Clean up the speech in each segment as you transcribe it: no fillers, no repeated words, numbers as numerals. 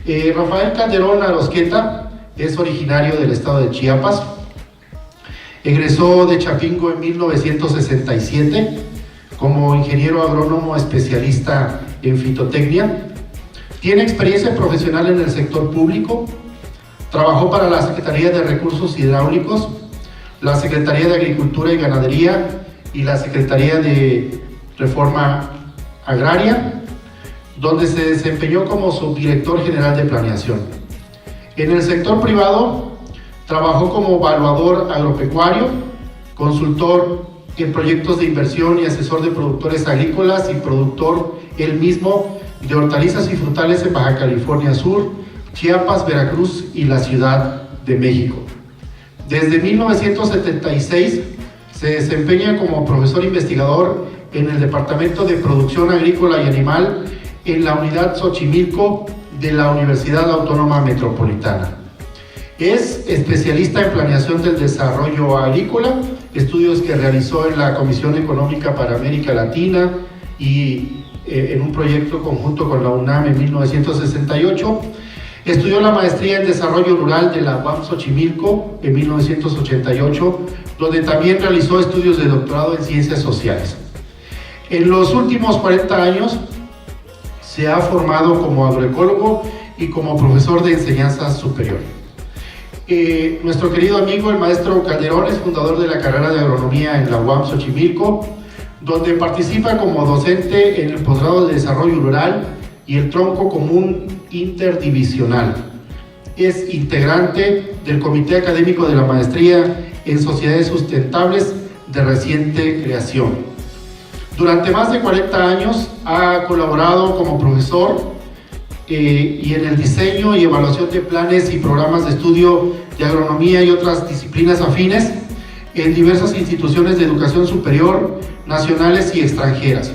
Rafael Calderón Arosqueta es originario del estado de Chiapas. Egresó de Chapingo en 1967 como ingeniero agrónomo especialista en fitotecnia. Tiene experiencia profesional en el sector público. Trabajó para la Secretaría de Recursos Hidráulicos, la Secretaría de Agricultura y Ganadería y la Secretaría de Reforma Agraria, donde se desempeñó como subdirector general de planeación. En el sector privado, trabajó como evaluador agropecuario, consultor en proyectos de inversión y asesor de productores agrícolas y productor él mismo de hortalizas y frutales en Baja California Sur, Chiapas, Veracruz y la Ciudad de México. Desde 1976 se desempeña como profesor investigador en el Departamento de Producción Agrícola y Animal en la Unidad Xochimilco de la Universidad Autónoma Metropolitana. Es especialista en planeación del desarrollo agrícola, estudios que realizó en la Comisión Económica para América Latina y en un proyecto conjunto con la UNAM en 1968. Estudió la maestría en Desarrollo Rural de la UAM Xochimilco en 1988, donde también realizó estudios de doctorado en Ciencias Sociales. En los últimos 40 años se ha formado como agroecólogo y como profesor de enseñanza superior. Nuestro querido amigo, el maestro Calderón, es fundador de la carrera de agronomía en la UAM Xochimilco, donde participa como docente en el posgrado de Desarrollo Rural y el tronco común interdivisional. Es integrante del Comité Académico de la Maestría en Sociedades Sustentables de reciente creación. Durante más de 40 años ha colaborado como profesor y en el diseño y evaluación de planes y programas de estudio de agronomía y otras disciplinas afines en diversas instituciones de educación superior, nacionales y extranjeras.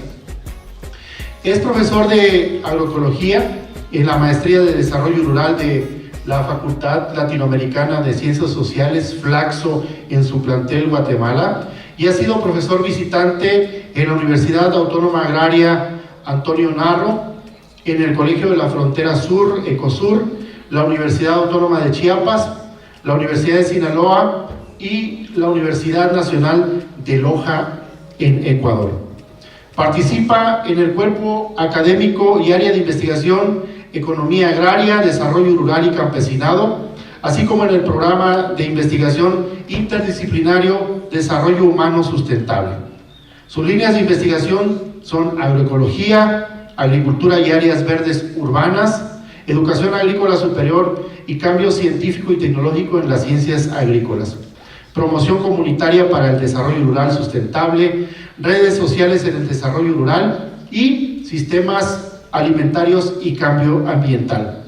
Es profesor de agroecología en la Maestría de Desarrollo Rural de la Facultad Latinoamericana de Ciencias Sociales, Flaxo, en su plantel Guatemala, y ha sido profesor visitante en la Universidad Autónoma Agraria Antonio Narro, en el Colegio de la Frontera Sur, Ecosur, la Universidad Autónoma de Chiapas, la Universidad de Sinaloa y la Universidad Nacional de Loja en Ecuador. Participa en el cuerpo académico y área de investigación Economía Agraria, Desarrollo Rural y Campesinado, así como en el programa de investigación interdisciplinario Desarrollo Humano Sustentable. Sus líneas de investigación son agroecología, agricultura y áreas verdes urbanas, educación agrícola superior y cambio científico y tecnológico en las ciencias agrícolas, promoción comunitaria para el desarrollo rural sustentable, redes sociales en el desarrollo rural y sistemas alimentarios y cambio ambiental.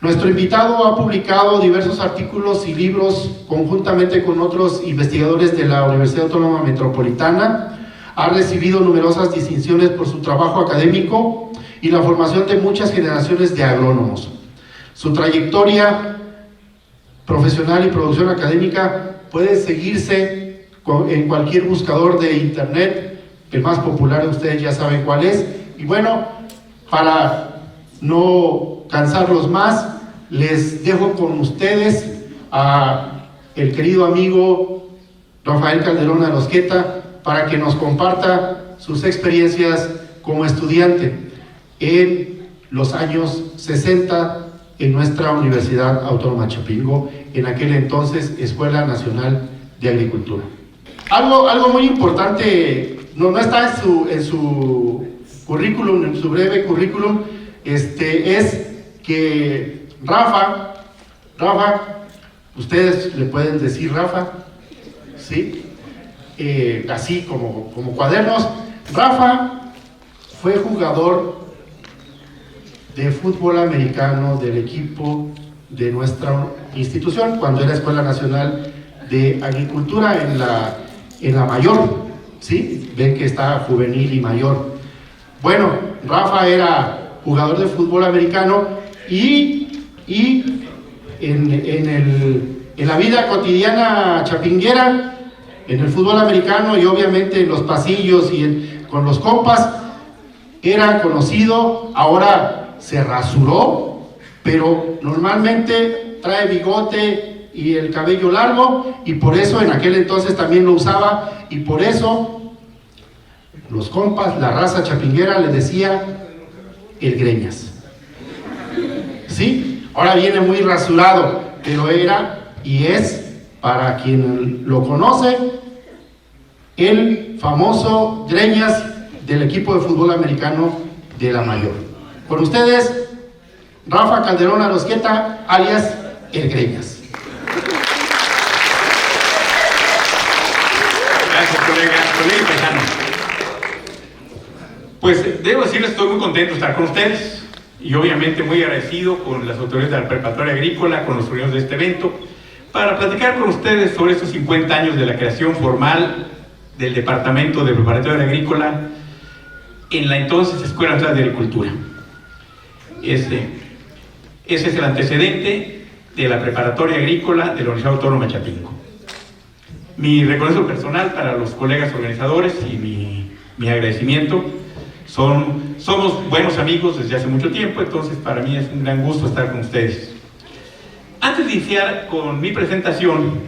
Nuestro invitado ha publicado diversos artículos y libros conjuntamente con otros investigadores de la Universidad Autónoma Metropolitana. Ha recibido numerosas distinciones por su trabajo académico y la formación de muchas generaciones de agrónomos. Su trayectoria profesional y producción académica puede seguirse en cualquier buscador de internet. El más popular ustedes ya saben cuál es. Y bueno, para no cansarlos más, les dejo con ustedes a el querido amigo Rafael Calderón Arosqueta para que nos comparta sus experiencias como estudiante en los años 60 en nuestra Universidad Autónoma de Chapingo, en aquel entonces Escuela Nacional de Agricultura. Algo muy importante, no está en su currículum, en su breve currículum, es que Rafa, ustedes le pueden decir Rafa, ¿sí? Así como cuadernos. Rafa fue jugador de fútbol americano del equipo de nuestra institución cuando era Escuela Nacional de Agricultura en la mayor, ¿sí? Ven que está juvenil y mayor. Bueno, Rafa era jugador de fútbol americano y en la vida cotidiana chapinguera, en el fútbol americano y obviamente en los pasillos y con los compas, era conocido. Ahora se rasuró, pero normalmente trae bigote y el cabello largo, y por eso en aquel entonces también lo usaba, y por eso los compas, la raza chapinguera le decía el Greñas. ¿Sí? Ahora viene muy rasurado, pero era y es, para quien lo conoce, el famoso Greñas del equipo de fútbol americano de la Mayor. Con ustedes, Rafa Calderón Arosqueta, alias el Greñas. Gracias, colega y paisano. Pues debo decirles, estoy muy contento de estar con ustedes y obviamente muy agradecido con las autoridades de la Preparatoria Agrícola, con los organizadores de este evento, para platicar con ustedes sobre estos 50 años de la creación formal del Departamento de Preparatoria Agrícola en la entonces Escuela Nacional de Agricultura. Ese es el antecedente de la Preparatoria Agrícola de la Universidad Autónoma de Chapingo. Mi reconocimiento personal para los colegas organizadores y mi agradecimiento. Somos buenos amigos desde hace mucho tiempo, entonces para mí es un gran gusto estar con ustedes. Antes de iniciar con mi presentación,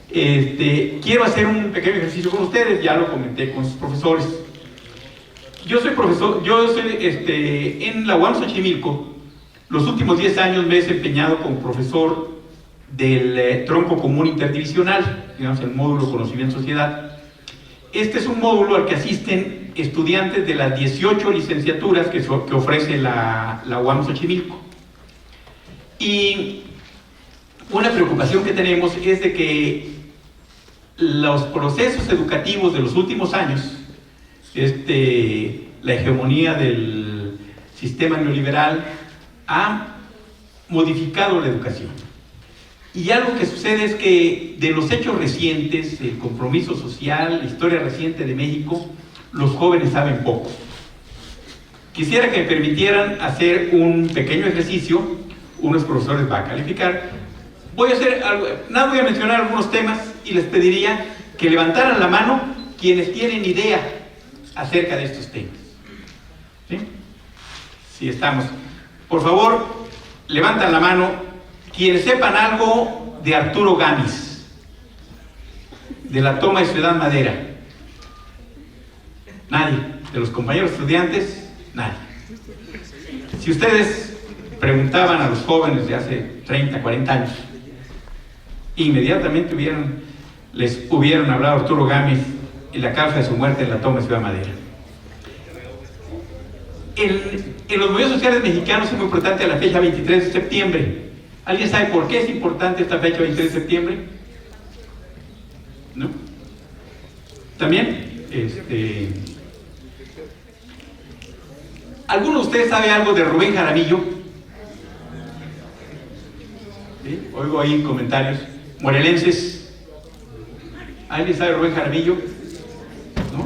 quiero hacer un pequeño ejercicio con ustedes, ya lo comenté con sus profesores. Yo soy profesor, en la UAM Xochimilco, los últimos 10 años me he desempeñado como profesor del tronco común interdivisional, digamos el módulo Conocimiento Sociedad. Este es un módulo al que asisten estudiantes de las 18 licenciaturas que ofrece la UAM Xochimilco. Y una preocupación que tenemos es de que los procesos educativos de los últimos años, la hegemonía del sistema neoliberal ha modificado la educación. Y algo que sucede es que de los hechos recientes, el compromiso social, la historia reciente de México, los jóvenes saben poco. Quisiera que me permitieran hacer un pequeño ejercicio, unos profesores van a calificar. Voy a mencionar algunos temas y les pediría que levantaran la mano quienes tienen idea acerca de estos temas. ¿Sí? Sí, estamos. Por favor, levantan la mano quienes sepan algo de Arturo Gámez, de la toma de Ciudad Madera. Nadie. De los compañeros estudiantes, nadie. Si ustedes preguntaban a los jóvenes de hace 30, 40 años, inmediatamente les hubieran hablado Arturo Gámez y la causa de su muerte en la toma de Ciudad Madera. En los movimientos sociales mexicanos es muy importante la fecha 23 de septiembre. ¿Alguien sabe por qué es importante esta fecha 23 de septiembre? ¿No? ¿También? ¿Alguno de ustedes sabe algo de Rubén Jaramillo? ¿Sí? Oigo ahí comentarios. Morelenses. ¿Alguien sabe de Rubén Jaramillo?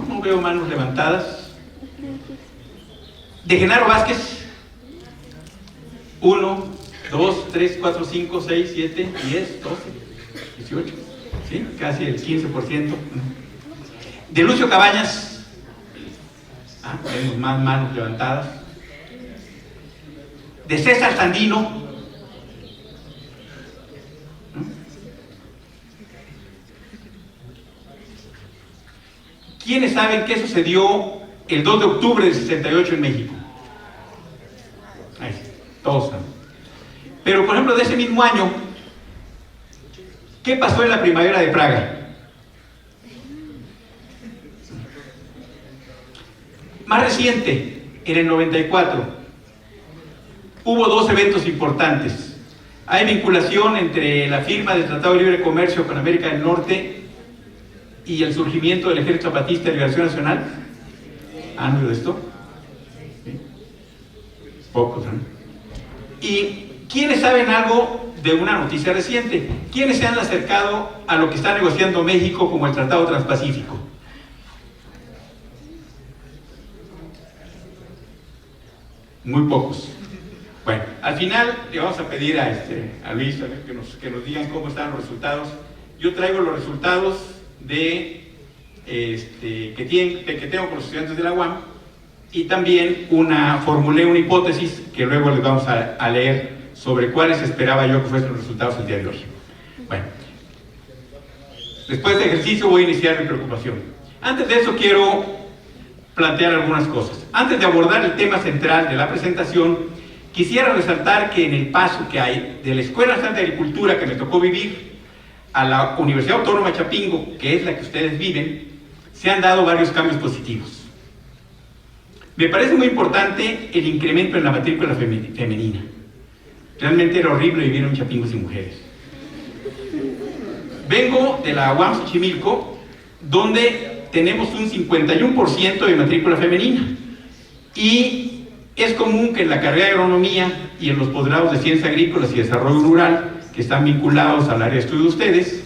No veo manos levantadas. De Genaro Vázquez. 1, 2, 3, 4, 5, 6, 7, 10, 12, 18. ¿Sí? Casi el 15%. De Lucio Cabañas. Tenemos más manos levantadas. De César Sandino. ¿Quiénes saben qué sucedió el 2 de octubre del 68 en México? Ahí, todos saben. Pero, por ejemplo, de ese mismo año, ¿qué pasó en la primavera de Praga? Más reciente, en el 94, hubo dos eventos importantes. Hay vinculación entre la firma del Tratado de Libre Comercio con América del Norte y el surgimiento del Ejército Zapatista de Liberación Nacional. ¿Han oído esto? ¿Sí? Pocos, ¿no? ¿Y quiénes saben algo de una noticia reciente? ¿Quiénes se han acercado a lo que está negociando México como el Tratado Transpacífico? Muy pocos. Bueno, al final le vamos a pedir a Luis que nos digan cómo están los resultados. Yo traigo los resultados que tengo con los estudiantes de la UAM, y también formulé una hipótesis que luego les vamos a leer sobre cuáles esperaba yo que fuesen los resultados el día de hoy. Bueno, después de este ejercicio voy a iniciar mi preocupación. Antes de eso quiero plantear algunas cosas. Antes de abordar el tema central de la presentación, quisiera resaltar que en el paso que hay de la Escuela Nacional de Agricultura que me tocó vivir a la Universidad Autónoma de Chapingo, que es la que ustedes viven, se han dado varios cambios positivos. Me parece muy importante el incremento en la matrícula femenina. Realmente era horrible vivir en Chapingo sin mujeres. Vengo de la UAM Xochimilco, donde tenemos un 51% de matrícula femenina. Y es común que en la carrera de agronomía y en los posgrados de ciencias agrícolas y desarrollo rural, que están vinculados al área de estudio de ustedes,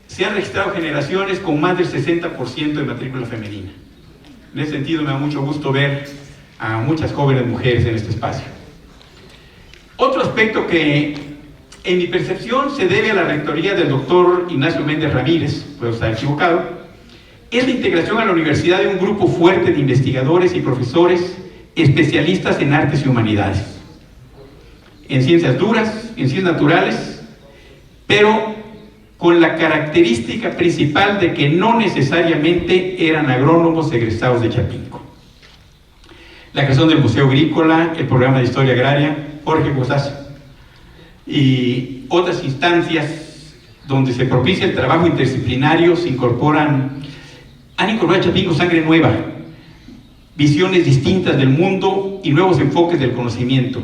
se han registrado generaciones con más del 60% de matrícula femenina. En ese sentido me da mucho gusto ver a muchas jóvenes mujeres en este espacio. Otro aspecto que en mi percepción se debe a la rectoría del doctor Ignacio Méndez Ramírez, puedo estar equivocado, es la integración a la universidad de un grupo fuerte de investigadores y profesores especialistas en artes y humanidades, en ciencias duras, en ciencias naturales, pero con la característica principal de que no necesariamente eran agrónomos egresados de Chapingo. La creación del Museo Agrícola, el programa de Historia Agraria, Jorge Gozazo, y otras instancias donde se propicia el trabajo interdisciplinario, han incorporado a Chapingo sangre nueva, visiones distintas del mundo y nuevos enfoques del conocimiento.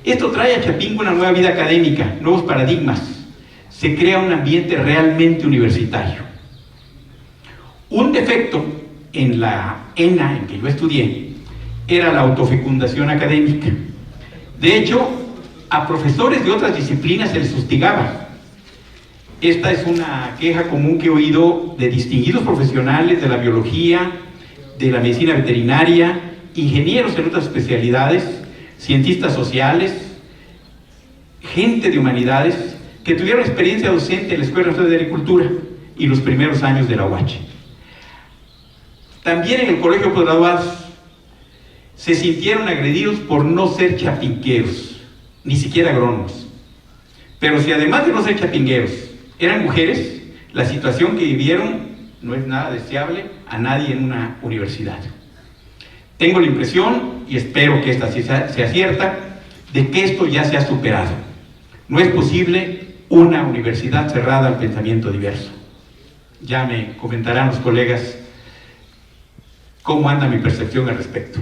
Esto trae a Chapingo una nueva vida académica, nuevos paradigmas. Se crea un ambiente realmente universitario. Un defecto en la ENA en que yo estudié era la autofecundación académica. De hecho, a profesores de otras disciplinas se les hostigaba. Esta es una queja común que he oído de distinguidos profesionales de la biología, de la medicina veterinaria, ingenieros en otras especialidades, cientistas sociales, gente de humanidades, que tuvieron experiencia docente en la Escuela Nacional de Agricultura y los primeros años de la UACH. También en el colegio de posgraduados se sintieron agredidos por no ser chapingueros, ni siquiera agrónomos. Pero si además de no ser chapingueros eran mujeres, la situación que vivieron no es nada deseable a nadie en una universidad. Tengo la impresión, y espero que esta sea cierta, de que esto ya se ha superado. No es posible una universidad cerrada al pensamiento diverso. Ya me comentarán los colegas cómo anda mi percepción al respecto.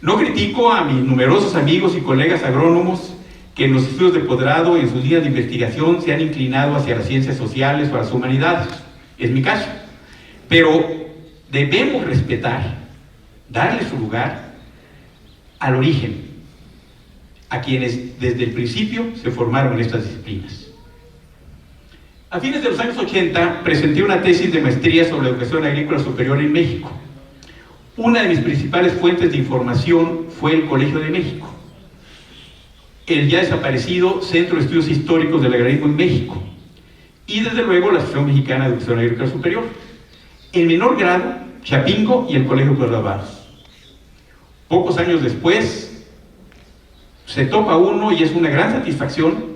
No critico a mis numerosos amigos y colegas agrónomos que en los estudios de posgrado y en sus líneas de investigación se han inclinado hacia las ciencias sociales o a las humanidades. Es mi caso. Pero debemos respetar, darle su lugar al origen, a quienes desde el principio se formaron en estas disciplinas. A fines de los años 80 presenté una tesis de maestría sobre educación agrícola superior en México. Una de mis principales fuentes de información fue el Colegio de México, el ya desaparecido Centro de Estudios Históricos del Agrarismo en México, y desde luego la Asociación Mexicana de Educación Agrícola Superior. En menor grado, Chapingo y el Colegio de Posgraduados. Pocos años después, se topa uno y es una gran satisfacción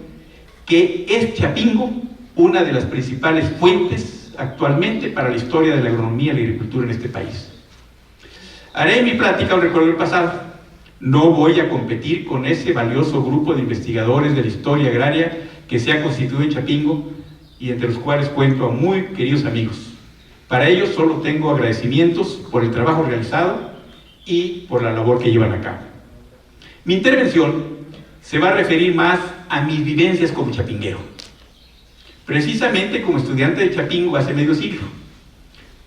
que es Chapingo una de las principales fuentes actualmente para la historia de la agronomía y la agricultura en este país. Haré en mi plática un recuerdo del pasado. No voy a competir con ese valioso grupo de investigadores de la historia agraria que se ha constituido en Chapingo y entre los cuales cuento a muy queridos amigos. Para ellos solo tengo agradecimientos por el trabajo realizado y por la labor que llevan a cabo. Mi intervención se va a referir más a mis vivencias como chapinguero, precisamente como estudiante de Chapingo hace medio siglo,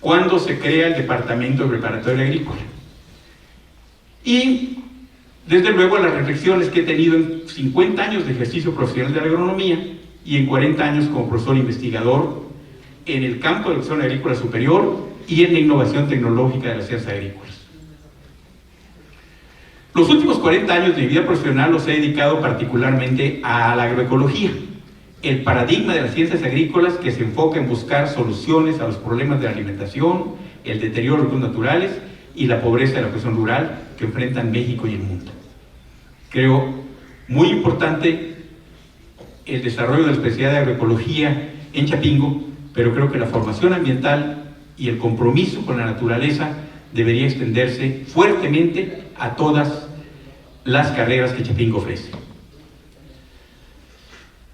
cuando se crea el Departamento de Preparatoria Agrícola. Y, desde luego, las reflexiones que he tenido en 50 años de ejercicio profesional de la agronomía y en 40 años como profesor investigador en el campo de la educación agrícola superior y en la innovación tecnológica de las ciencias agrícolas. Los últimos 40 años de mi vida profesional los he dedicado particularmente a la agroecología, el paradigma de las ciencias agrícolas que se enfoca en buscar soluciones a los problemas de la alimentación, el deterioro de recursos naturales y la pobreza de la producción rural que enfrentan México y el mundo. Creo Muy importante el desarrollo de la especialidad de agroecología en Chapingo, pero creo que la formación ambiental y el compromiso con la naturaleza debería extenderse fuertemente a todas las carreras que Chapingo ofrece.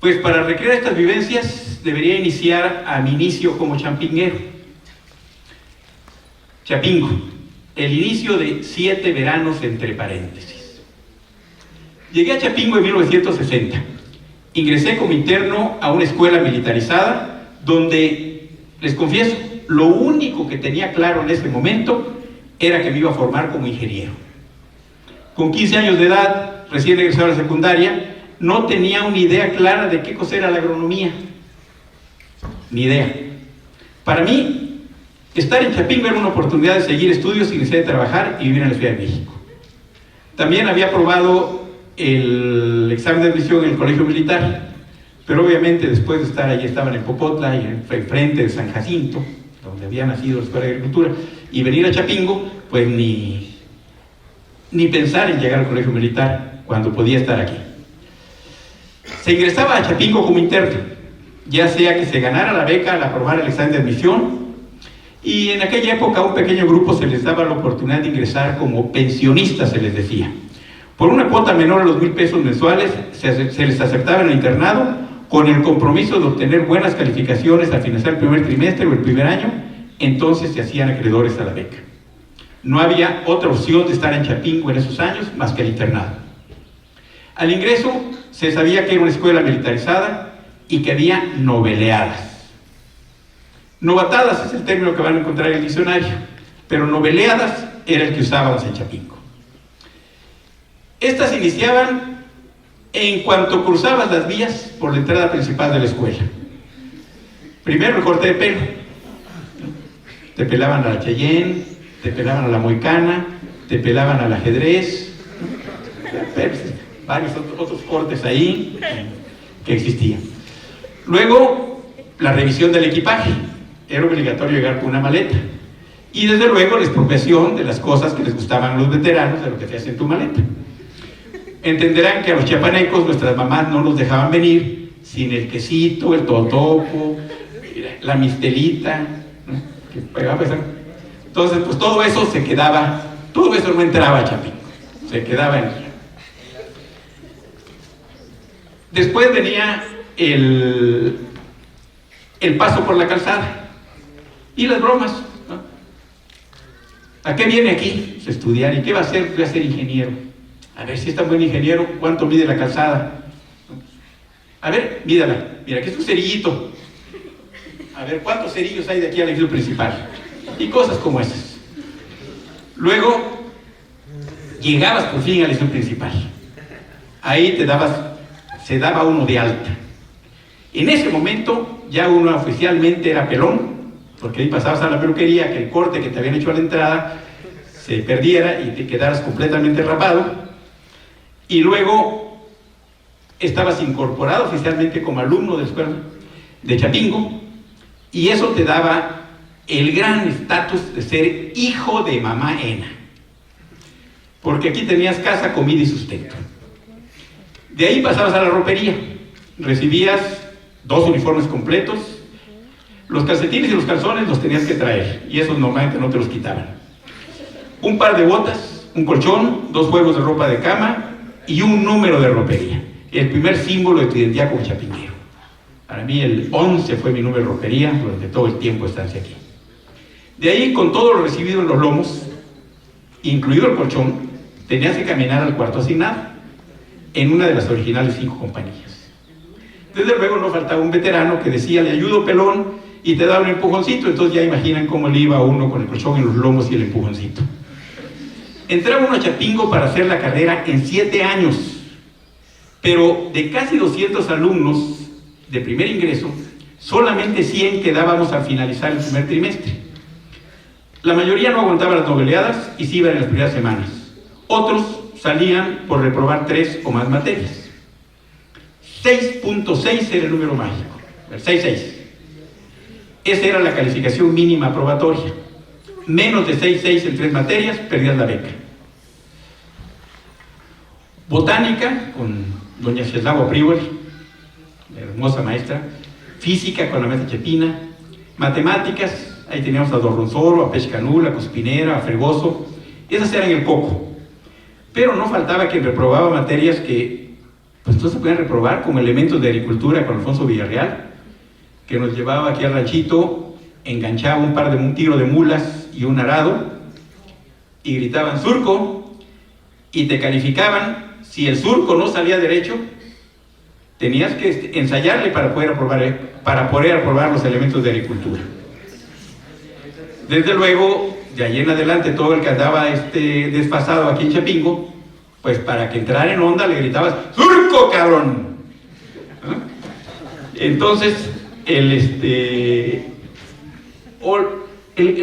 Pues para recrear estas vivencias debería iniciar a mi inicio como chapinguero. Chapingo, el inicio de 7 veranos entre paréntesis. Llegué a Chapingo en 1960. Ingresé como interno a una escuela militarizada donde, les confieso, lo único que tenía claro en ese momento era que me iba a formar como ingeniero. Con 15 años de edad, recién egresado a la secundaria, no tenía una idea clara de qué cosa era la agronomía. Ni idea. Para mí, estar en Chapingo era una oportunidad de seguir estudios sin necesidad de trabajar y vivir en la Ciudad de México. También había aprobado el examen de admisión en el colegio militar, pero obviamente después de estar allí, estaban en Popotla y enfrente de San Jacinto, donde había nacido la Escuela de Agricultura, y venir a Chapingo, pues ni pensar en llegar al colegio militar cuando podía estar aquí. Se ingresaba a Chapingo como interno, ya sea que se ganara la beca al aprobar el examen de admisión, y en aquella época a un pequeño grupo se les daba la oportunidad de ingresar como pensionistas, se les decía. Por una cuota menor a los 1,000 pesos mensuales se les aceptaba en el internado con el compromiso de obtener buenas calificaciones al finalizar el primer trimestre o el primer año, entonces se hacían acreedores a la beca. No había otra opción de estar en Chapingo en esos años más que el internado. Al ingreso se sabía que era una escuela militarizada y que había noveleadas. Novatadas es el término que van a encontrar en el diccionario, pero noveleadas era el que usábamos en Chapingo. Estas iniciaban en cuanto cruzabas las vías por la entrada principal de la escuela. Primero el corte de pelo. Te pelaban a la Cheyenne, te pelaban a la Moicana, te pelaban al ajedrez, varios otros cortes ahí que existían. Luego, la revisión del equipaje. Era obligatorio llegar con una maleta. Y desde luego la expropiación de las cosas que les gustaban a los veteranos, de lo que te hacen en tu maleta. Entenderán que a los chiapanecos nuestras mamás no nos dejaban venir sin el quesito, el totopo, la mistelita, ¿no? Que pegaba pesar. Entonces, pues todo eso se quedaba, todo eso no entraba a Chapingo, se quedaba en ella. Después venía el paso por la calzada y las bromas, ¿no? ¿A qué viene aquí? Pues a estudiar. ¿Y qué va a hacer? Voy a ser ingeniero. A ver si es tan buen ingeniero, ¿cuánto mide la calzada? A ver, mídala. Mira, aquí es un cerillito. A ver, ¿cuántos cerillos hay de aquí al edificio principal? Y cosas como esas. Luego, llegabas por fin al edificio principal. Ahí se daba uno de alta. En ese momento, ya uno oficialmente era pelón, porque ahí pasabas a la peluquería, que el corte que te habían hecho a la entrada se perdiera y te quedaras completamente rapado. Y luego estabas incorporado oficialmente como alumno de la escuela de Chapingo, y eso te daba el gran estatus de ser hijo de mamá Ena, porque aquí tenías casa, comida y sustento. De ahí pasabas a la ropería, recibías 2 uniformes completos, los calcetines y los calzones los tenías que traer, y esos normalmente no te los quitaban. Un par de botas, un colchón, 2 juegos de ropa de cama y un número de ropería, el primer símbolo de tu identidad como chapinguero. Para mí el 11 fue mi número de ropería durante todo el tiempo de estancia aquí. De ahí, con todo lo recibido en los lomos, incluido el colchón, tenías que caminar al cuarto asignado, en una de las originales 5 compañías. Desde luego no faltaba un veterano que decía, le ayudo pelón, y te daba un empujoncito. Entonces ya imaginan cómo le iba a uno con el colchón en los lomos y el empujoncito. Entraba uno a Chapingo para hacer la carrera en 7 años, pero de casi 200 alumnos de primer ingreso, solamente 100 quedábamos al finalizar el primer trimestre. La mayoría no aguantaba las noveleadas y se iban en las primeras semanas. Otros salían por reprobar 3 o más materias. 6.6 era el número mágico, el 6.6. Esa era la calificación mínima aprobatoria. Menos de 6.6 en 3 materias, perdías la beca. botánica con doña Cheslava Priwer, hermosa maestra, física con la maestra Chepina, matemáticas, ahí teníamos a Dorronsoro, a Pechcanul, a Cuspinera, a Fregoso, esas eran el coco. Pero no faltaba quien reprobaba materias que pues no se podían reprobar, como elementos de agricultura con Alfonso Villarreal, que nos llevaba aquí al ranchito, enganchaba un tiro de mulas y un arado, y gritaban surco, y te calificaban. Si el surco no salía derecho, tenías que ensayarle para poder aprobar los elementos de agricultura. Desde luego, de ahí en adelante, todo el que andaba desfasado aquí en Chapingo, pues para que entrara en onda le gritabas ¡surco, cabrón! ¿Ah? Entonces, el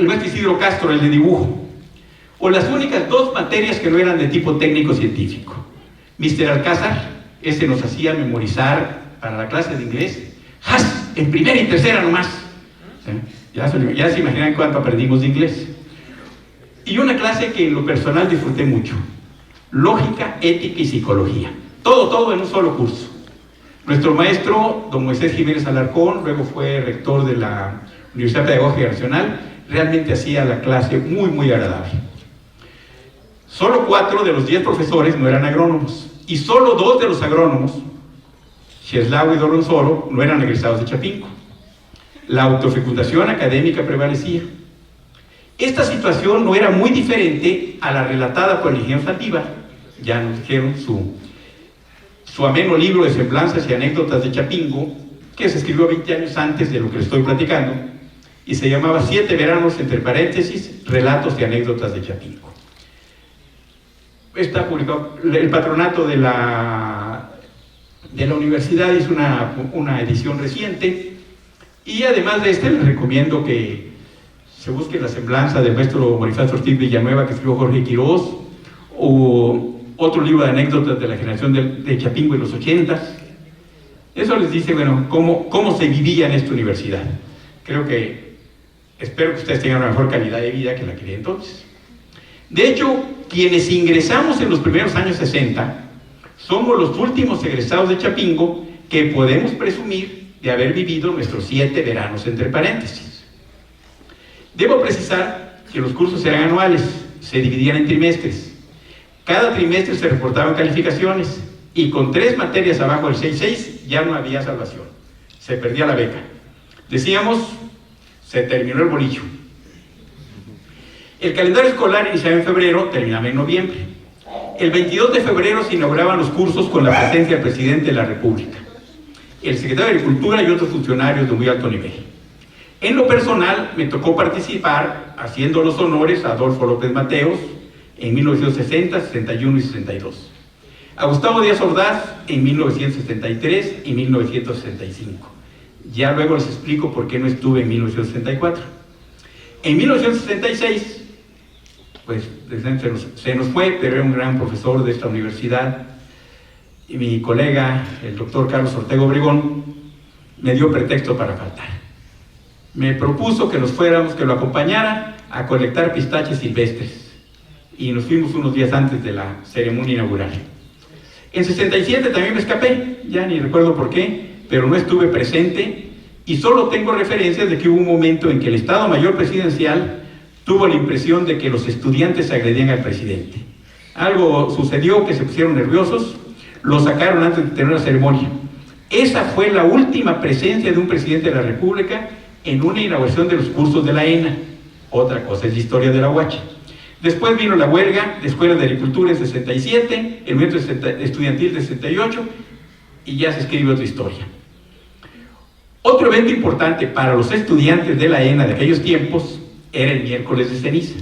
maestro Isidro Castro, el de dibujo, o las únicas dos materias que no eran de tipo técnico-científico. Mr. Alcázar, ese nos hacía memorizar para la clase de inglés, ¡has! En primera y tercera nomás. Ya se imaginan cuánto aprendimos de inglés. Y una clase que en lo personal disfruté mucho, lógica, ética y psicología. Todo en un solo curso. Nuestro maestro, don Moisés Jiménez Alarcón, luego fue rector de la Universidad Pedagógica Nacional, realmente hacía la clase muy, muy agradable. Solo 4 de los 10 profesores no eran agrónomos, y solo 2 de los agrónomos, Cheslava y Dorronsoro, no eran egresados de Chapingo. La autofecundación académica prevalecía. Esta situación no era muy diferente a la relatada por el ingeniero Saldívar. Ya nos dijeron su ameno libro de semblanzas y anécdotas de Chapingo, que se escribió 20 años antes de lo que les estoy platicando, y se llamaba 7 veranos, entre paréntesis, relatos y anécdotas de Chapingo. Está publicado, el patronato de la universidad hizo una edición reciente, y además de les recomiendo que se busque la semblanza del maestro Bonifacio Ortiz Villanueva, que escribió Jorge Quirós, o otro libro de anécdotas de la generación de Chapingo en los 80s. Eso les dice, bueno, cómo se vivía en esta universidad. Espero que ustedes tengan una mejor calidad de vida que la que había entonces. De hecho, quienes ingresamos en los primeros años 60, somos los últimos egresados de Chapingo que podemos presumir de haber vivido nuestros 7 veranos, entre paréntesis. Debo precisar que los cursos eran anuales, se dividían en trimestres. Cada trimestre se reportaban calificaciones, y con 3 materias abajo del 6.6 ya no había salvación, se perdía la beca. Decíamos, se terminó el bolillo. El calendario escolar iniciaba en febrero, terminaba en noviembre. El 22 de febrero se inauguraban los cursos con la presencia del presidente de la República, el secretario de Agricultura y otros funcionarios de muy alto nivel. En lo personal, me tocó participar haciendo los honores a Adolfo López Mateos en 1960, 61 y 62. A Gustavo Díaz Ordaz en 1973 y 1965. Ya luego les explico por qué no estuve en 1964. En 1966, pues se nos fue, pero era un gran profesor de esta universidad, y mi colega, el doctor Carlos Ortega Obregón, me dio pretexto para faltar. Me propuso que lo acompañara a colectar pistaches silvestres, y nos fuimos unos días antes de la ceremonia inaugural. En 67 también me escapé, ya ni recuerdo por qué, pero no estuve presente, y solo tengo referencias de que hubo un momento en que el Estado Mayor Presidencial tuvo la impresión de que los estudiantes agredían al presidente. Algo sucedió, que se pusieron nerviosos, lo sacaron antes de tener la ceremonia. Esa fue la última presencia de un presidente de la República en una inauguración de los cursos de la ENA. Otra cosa es la historia de la Huacha. Después vino la huelga de Escuelas de Agricultura en 67, el movimiento estudiantil de 68, y ya se escribe otra historia. Otro evento importante para los estudiantes de la ENA de aquellos tiempos era el miércoles de ceniza.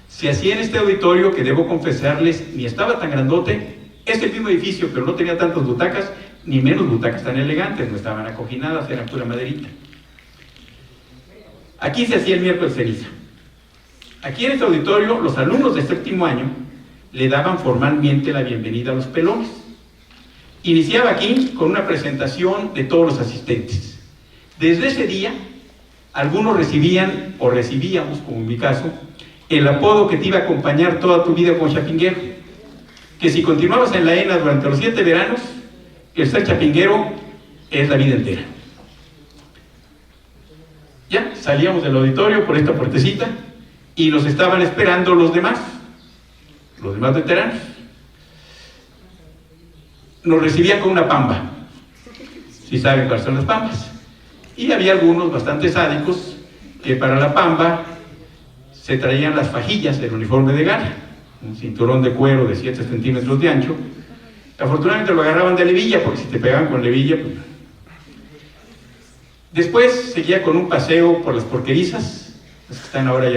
Se hacía en este auditorio, que debo confesarles, ni estaba tan grandote, es el mismo edificio, pero no tenía tantas butacas, ni menos butacas tan elegantes, no estaban acoginadas, eran pura maderita. Aquí se hacía el miércoles de ceniza. Aquí en este auditorio, los alumnos de 7º año le daban formalmente la bienvenida a los pelones. Iniciaba aquí con una presentación de todos los asistentes. Desde ese día, algunos recibían, o recibíamos, como en mi caso, el apodo que te iba a acompañar toda tu vida como chapinguero: que si continuabas en la ENA durante los 7 veranos, el ser chapinguero es la vida entera. Ya, salíamos del auditorio por esta puertecita y nos estaban esperando los demás veteranos. Nos recibían con una pamba, si saben cuáles son las pambas, y había algunos bastante sádicos que para la pamba se traían las fajillas del uniforme de gala, un cinturón de cuero de 7 centímetros de ancho. Afortunadamente lo agarraban de levilla, porque si te pegaban con levilla, pues... Después seguía con un paseo por las porquerizas, las que están ahora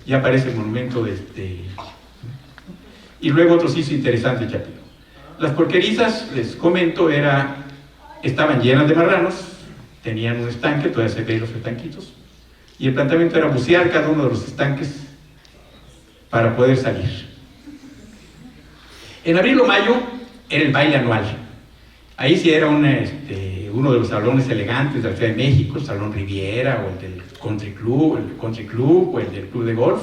ya parece monumento de y luego otro sitio interesante, Chapingo. Las porquerizas, les comento, estaban llenas de marranos, tenían un estanque, todavía se ven los estanquitos, y el planteamiento era bucear cada uno de los estanques para poder salir. En abril o mayo era el baile anual. Ahí sí era uno de los salones elegantes de la Ciudad de México, el Salón Riviera, o el del Country Club, o el del Club de Golf.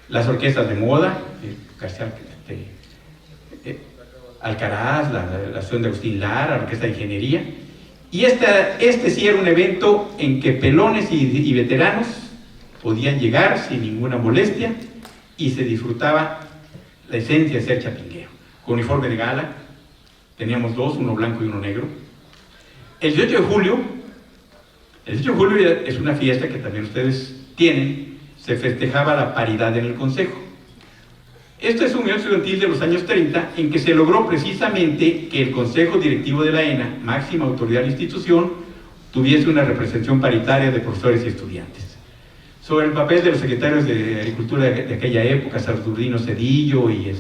Las orquestas de moda, Alcaraz, la Asociación de Agustín Lara, la Orquesta de Ingeniería. Y este sí era un evento en que pelones y veteranos podían llegar sin ninguna molestia y se disfrutaba la esencia de ser chapinguero. Con uniforme de gala, teníamos dos, uno blanco y uno negro. El 18 de julio es una fiesta que también ustedes tienen, se festejaba la paridad en el Consejo. Esto es un movimiento estudiantil de los años 30 en que se logró precisamente que el Consejo Directivo de la ENA, máxima autoridad de la institución, tuviese una representación paritaria de profesores y estudiantes. Sobre el papel de los secretarios de Agricultura de aquella época, Saturnino Cedillo y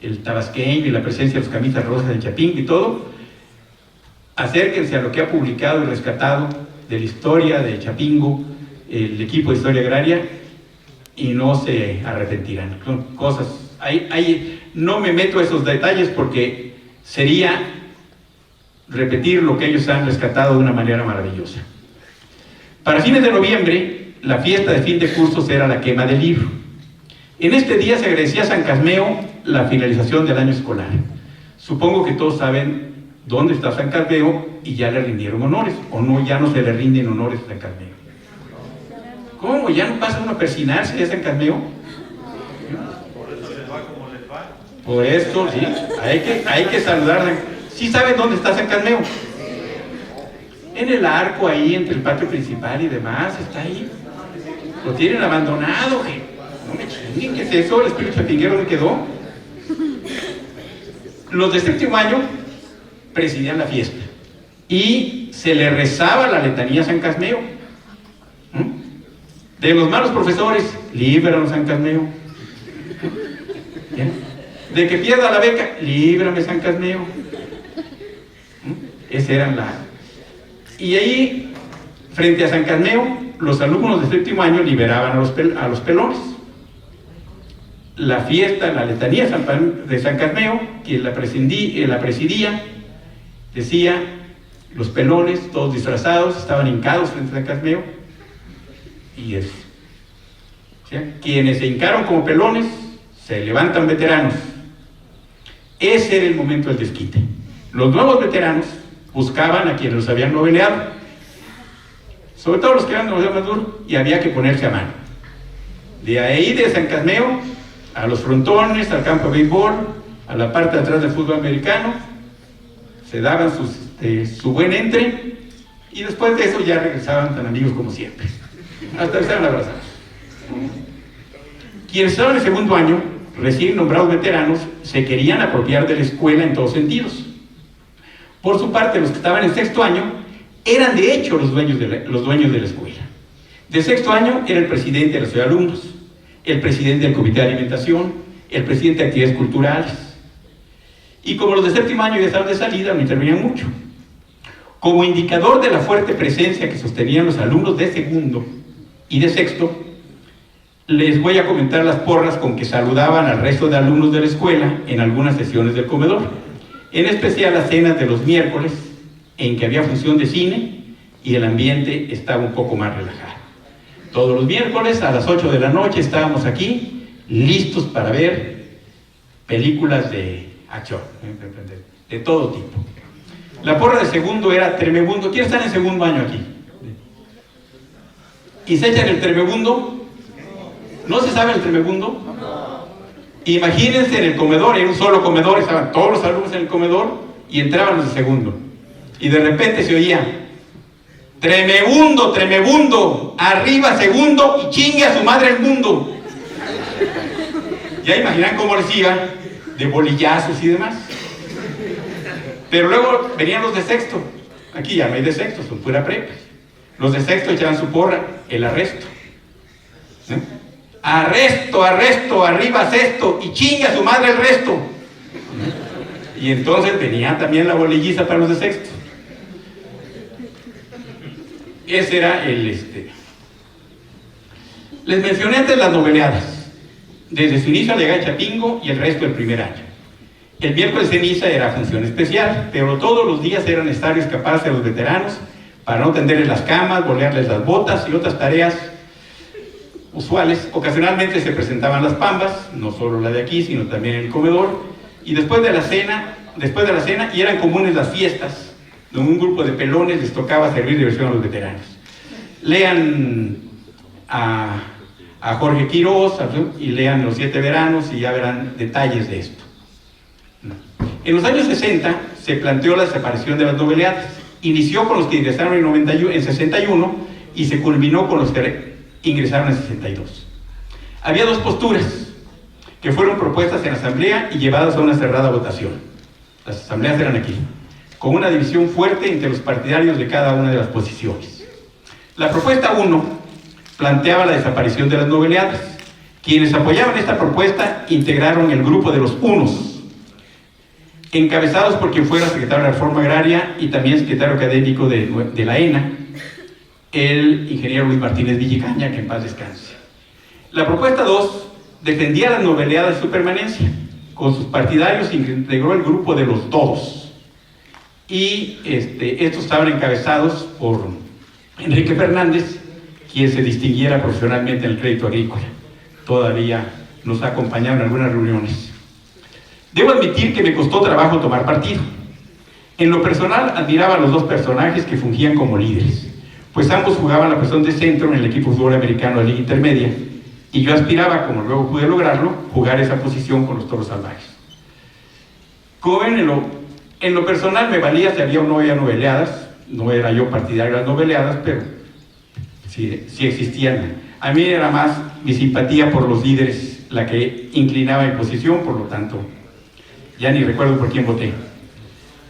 el tabasqueño y la presencia de los camisas rosas en Chapingo y todo, acérquense a lo que ha publicado y rescatado de la historia de Chapingo el equipo de Historia Agraria y no se arrepentirán. Son cosas, no me meto a esos detalles porque sería repetir lo que ellos han rescatado de una manera maravillosa. Para fines de noviembre, la fiesta de fin de cursos era la quema del libro. En este día se agradecía a San Casmeo la finalización del año escolar. Supongo que todos saben dónde está San Casmeo y ya le rindieron honores, o no, ya no se le rinden honores a San Casmeo. ¿Cómo? ¿Ya no pasa uno a persinarse a San Casmeo? Por eso les va como les va. Por esto, sí, hay que saludar. ¿Sí saben dónde está San Casmeo? En el arco ahí, entre el patio principal y demás, está ahí. Lo tienen abandonado, güey. No me chinguen, ¿qué es eso? ¿El espíritu chapinguero dónde quedó? Los de séptimo año presidían la fiesta y se le rezaba la letanía a San Casmeo. De los malos profesores, líbranos San Casmeo. ¿Bien? De que pierda la beca, líbrame San Casmeo. Esa era Y ahí, frente a San Casmeo, los alumnos de séptimo año liberaban a los pelones. La fiesta, la letanía de San Casmeo, quien la presidía, decía, los pelones, todos disfrazados, estaban hincados frente a San Casmeo, y eso. ¿Sí? Quienes se hincaron como pelones, se levantan veteranos. Ese era el momento del desquite. Los nuevos veteranos buscaban a quienes los habían noveleado, sobre todo los que eran noveleados más duros, y había que ponerse a mano. De ahí de San Casmeo, a los frontones, al campo de béisbol, a la parte de atrás del fútbol americano, se daban su buen entre, y después de eso ya regresaban tan amigos como siempre. Hasta estaban abrazados. Quienes estaban en segundo año, recién nombrados veteranos, se querían apropiar de la escuela en todos sentidos. Por su parte, los que estaban en sexto año eran de hecho los dueños de la escuela. De sexto año era el presidente de la Sociedad de Alumnos, el presidente del Comité de Alimentación, el presidente de Actividades Culturales. Y como los de séptimo año ya estaban de salida, no intervenían mucho. Como indicador de la fuerte presencia que sostenían los alumnos de segundo y de sexto, les voy a comentar las porras con que saludaban al resto de alumnos de la escuela en algunas sesiones del comedor, en especial las cenas de los miércoles, en que había función de cine y el ambiente estaba un poco más relajado. Todos los miércoles a las 8 de la noche estábamos aquí, listos para ver películas de acción, de todo tipo. La porra de segundo era Tremebundo. ¿Quién está en segundo año aquí? ¿Y se echan el Tremebundo? ¿No se sabe el Tremebundo? Imagínense en el comedor, en un solo comedor, estaban todos los alumnos en el comedor y entraban los de segundo. Y de repente se oía: Tremebundo, Tremebundo, arriba segundo y chingue a su madre el mundo. Ya imaginan cómo les iba, de bolillazos y demás. Pero luego venían los de sexto. Aquí ya no hay de sexto, son pura prepa. Los de sexto echaban su porra, el arresto. ¿Eh? Arresto, arresto, arriba sexto y chinga a su madre el resto. Y entonces venía también la bolilliza para los de sexto. Ese era el Les mencioné antes las noveleadas. Desde su inicio llegaba Chapingo y el resto del primer año. El miércoles ceniza era función especial, pero todos los días eran estar escaparse de los veteranos para no tenderles las camas, bolearles las botas y otras tareas usuales. Ocasionalmente se presentaban las pambas, no solo la de aquí, sino también en el comedor. Y después de la cena, y eran comunes las fiestas, donde un grupo de pelones les tocaba servir diversión a los veteranos. Lean a Jorge Quirós y lean Los 7 veranos y ya verán detalles de esto. En los años 60 se planteó la desaparición de las noveleadas. Inició con los que ingresaron en 61 y se culminó con los que ingresaron en 62. Había dos posturas que fueron propuestas en asamblea y llevadas a una cerrada votación. Las asambleas eran aquí, con una división fuerte entre los partidarios de cada una de las posiciones. La propuesta 1 planteaba la desaparición de las noveleadas. Quienes apoyaban esta propuesta integraron el grupo de los unos, encabezados por quien fuera secretario de la Reforma Agraria y también secretario académico de la ENA, el ingeniero Luis Martínez Villicaña, que en paz descanse. La propuesta 2 defendía las noveleadas de su permanencia. Con sus partidarios integró el grupo de los todos. Y estos estaban encabezados por Enrique Fernández, quien se distinguiera profesionalmente en el crédito agrícola. Todavía nos ha acompañado en algunas reuniones. Debo admitir que me costó trabajo tomar partido. En lo personal, admiraba a los dos personajes que fungían como líderes, pues ambos jugaban la posición de centro en el equipo de fútbol americano de Liga Intermedia, y yo aspiraba, como luego pude lograrlo, jugar esa posición con los Toros Salvajes. Como ven, en lo personal me valía si había o no había noveleadas. No era yo partidario de las noveleadas, pero sí existían. A mí era más mi simpatía por los líderes la que inclinaba mi posición, por lo tanto, ya ni recuerdo por quién voté.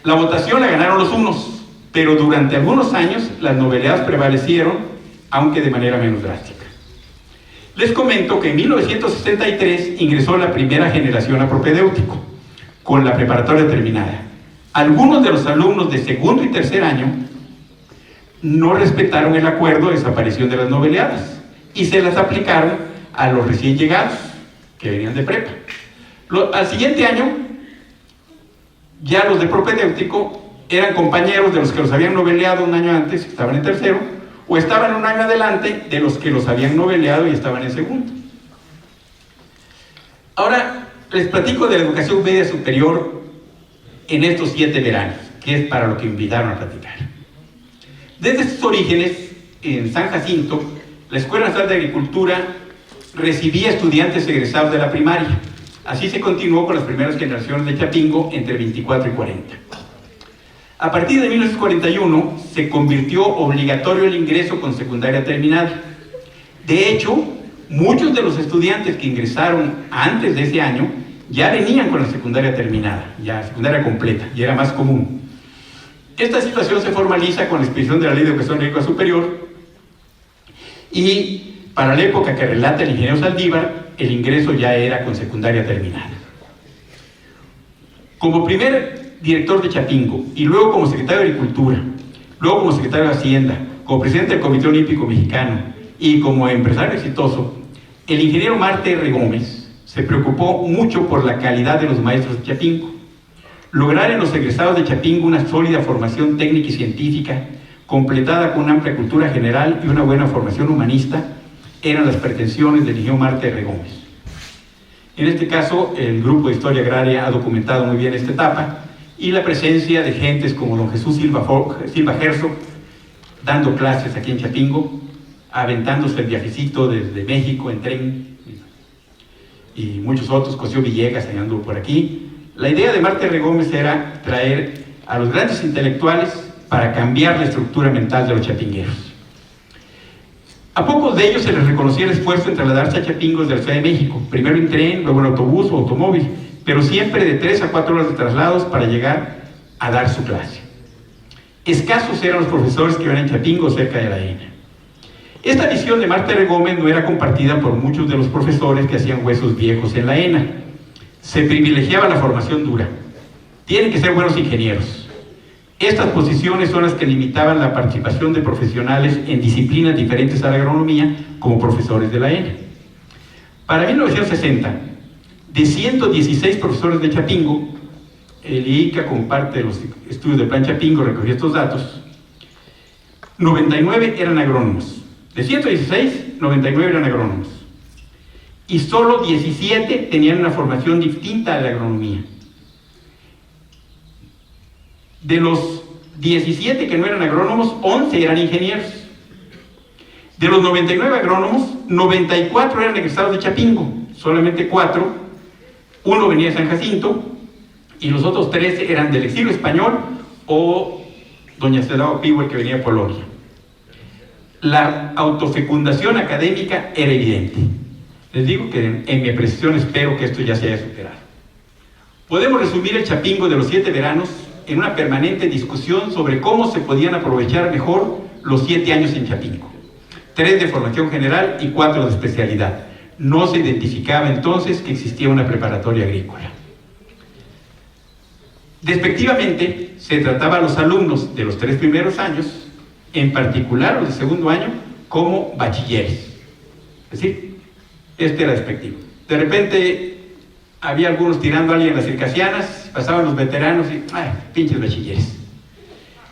La votación la ganaron los unos, pero durante algunos años las noveleadas prevalecieron, aunque de manera menos drástica. Les comento que en 1963 ingresó la primera generación a propedéutico, con la preparatoria terminada. Algunos de los alumnos de segundo y tercer año no respetaron el acuerdo de desaparición de las noveleadas y se las aplicaron a los recién llegados, que venían de prepa. Al siguiente año, ya los de propedéutico eran compañeros de los que los habían noveleado un año antes, que estaban en tercero, o estaban un año adelante de los que los habían noveleado y estaban en segundo. Ahora les platico de la educación media superior en estos 7 veranos, que es para lo que invitaron a platicar. Desde sus orígenes, en San Jacinto, la Escuela Nacional de Agricultura recibía estudiantes egresados de la primaria. Así se continuó con las primeras generaciones de Chapingo entre 24 y 40. A partir de 1941 se convirtió obligatorio el ingreso con secundaria terminada. De hecho, muchos de los estudiantes que ingresaron antes de ese año ya venían con la secundaria terminada, ya secundaria completa, y era más común. Esta situación se formaliza con la expedición de la Ley de Educación Agrícola Superior, y para la época que relata el ingeniero Saldívar, el ingreso ya era con secundaria terminada. Como primer director de Chapingo, y luego como secretario de Agricultura, luego como secretario de Hacienda, como presidente del Comité Olímpico Mexicano y como empresario exitoso, el ingeniero Marte R. Gómez se preocupó mucho por la calidad de los maestros de Chapingo. Lograr en los egresados de Chapingo una sólida formación técnica y científica, completada con una amplia cultura general y una buena formación humanista, eran las pretensiones del ingeniero Marte R. Gómez. En este caso, el Grupo de Historia Agraria ha documentado muy bien esta etapa y la presencia de gentes como don Jesús Silva Herzog, dando clases aquí en Chapingo, aventándose el viajecito desde México en tren, y muchos otros, Cosío Villegas, allá anduvo por aquí. La idea de Marta R. Gómez era traer a los grandes intelectuales para cambiar la estructura mental de los chapingueros. A pocos de ellos se les reconocía el esfuerzo en trasladarse a Chapingo desde la Ciudad de México, primero en tren, luego en autobús o automóvil, pero siempre de 3 a 4 horas de traslados para llegar a dar su clase. Escasos eran los profesores que iban en Chapingo cerca de la ENA. Esta visión de Marta R. Gómez no era compartida por muchos de los profesores que hacían huesos viejos en la ENA. Se privilegiaba la formación dura. Tienen que ser buenos ingenieros. Estas posiciones son las que limitaban la participación de profesionales en disciplinas diferentes a la agronomía como profesores de la ENA. Para 1960, de 116 profesores de Chapingo, el IICA, como parte de los estudios del Plan Chapingo, recogió estos datos, 99 eran agrónomos. De 116, 99 eran agrónomos. Y solo 17 tenían una formación distinta a la agronomía. De los 17 que no eran agrónomos, 11 eran ingenieros. De los 99 agrónomos, 94 eran egresados de Chapingo, solamente 4, uno venía de San Jacinto, y los otros 13 eran del exilio español o doña Cedao Piwer, que venía de Polonia. La autofecundación académica era evidente. Les digo que en mi apreciación espero que esto ya se haya superado. Podemos resumir el Chapingo de los 7 veranos en una permanente discusión sobre cómo se podían aprovechar mejor los 7 años en Chapingo. 3 de formación general y 4 de especialidad. No se identificaba entonces que existía una preparatoria agrícola. Despectivamente, se trataba a los alumnos de los 3 primeros años, en particular los de segundo año, como bachilleres. Es decir, este era despectivo. De repente, había algunos tirando a alguien en las circasianas, pasaban los veteranos y, ¡ay, pinches bachilleres!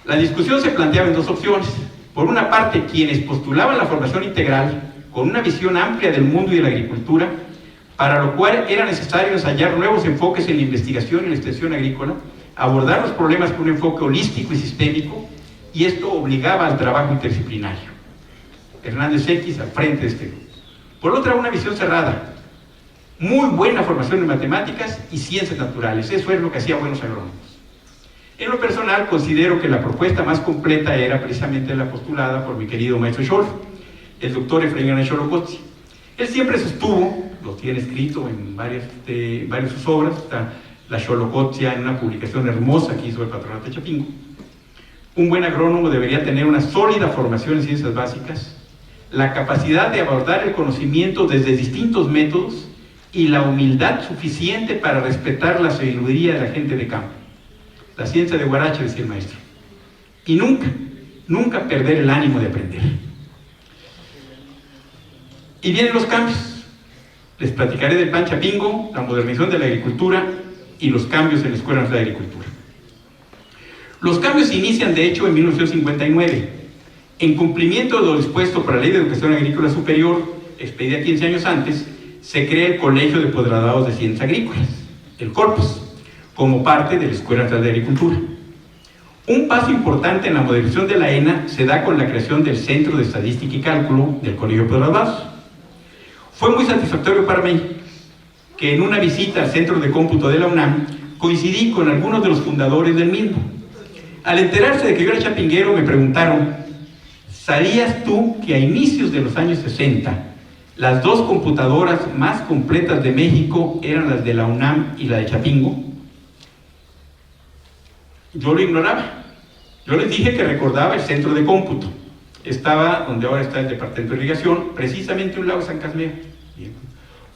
La discusión se planteaba en 2 opciones. Por una parte, quienes postulaban la formación integral, con una visión amplia del mundo y de la agricultura, para lo cual era necesario ensayar nuevos enfoques en la investigación y la extensión agrícola, abordar los problemas con un enfoque holístico y sistémico, y esto obligaba al trabajo interdisciplinario. Hernández X al frente de este grupo. Por otra, una visión cerrada, muy buena formación en matemáticas y ciencias naturales. Eso es lo que hacía buenos agrónomos. En lo personal, considero que la propuesta más completa era precisamente la postulada por mi querido maestro Xolo, el doctor Efraín Xolocotzi. Él siempre sostuvo, lo tiene escrito en varias de sus obras, está la Xolocotzia en una publicación hermosa que hizo el Patronato de Chapingo. Un buen agrónomo debería tener una sólida formación en ciencias básicas, la capacidad de abordar el conocimiento desde distintos métodos y la humildad suficiente para respetar la sabiduría de la gente de campo. La ciencia de Guarache, decía el maestro. Y nunca perder el ánimo de aprender. Y vienen los cambios. Les platicaré del Plan Chapingo, la modernización de la agricultura y los cambios en la Escuela Nacional de Agricultura. Los cambios se inician, de hecho, en 1959. En cumplimiento de lo dispuesto por la Ley de Educación Agrícola Superior, expedida 15 años antes, se crea el Colegio de Posgraduados de Ciencias Agrícolas, el Corpus, como parte de la Escuela Nacional de Agricultura. Un paso importante en la modernización de la ENA se da con la creación del Centro de Estadística y Cálculo del Colegio de Posgraduados. Fue muy satisfactorio para mí que en una visita al Centro de Cómputo de la UNAM coincidí con algunos de los fundadores del mismo. Al enterarse de que yo era chapinguero, me preguntaron: ¿sabías tú que a inicios de los años 60 las 2 computadoras más completas de México eran las de la UNAM y la de Chapingo? Yo lo ignoraba. Yo les dije que recordaba el centro de cómputo. Estaba donde ahora está el Departamento de Irrigación, precisamente a un lado de San Casmeo.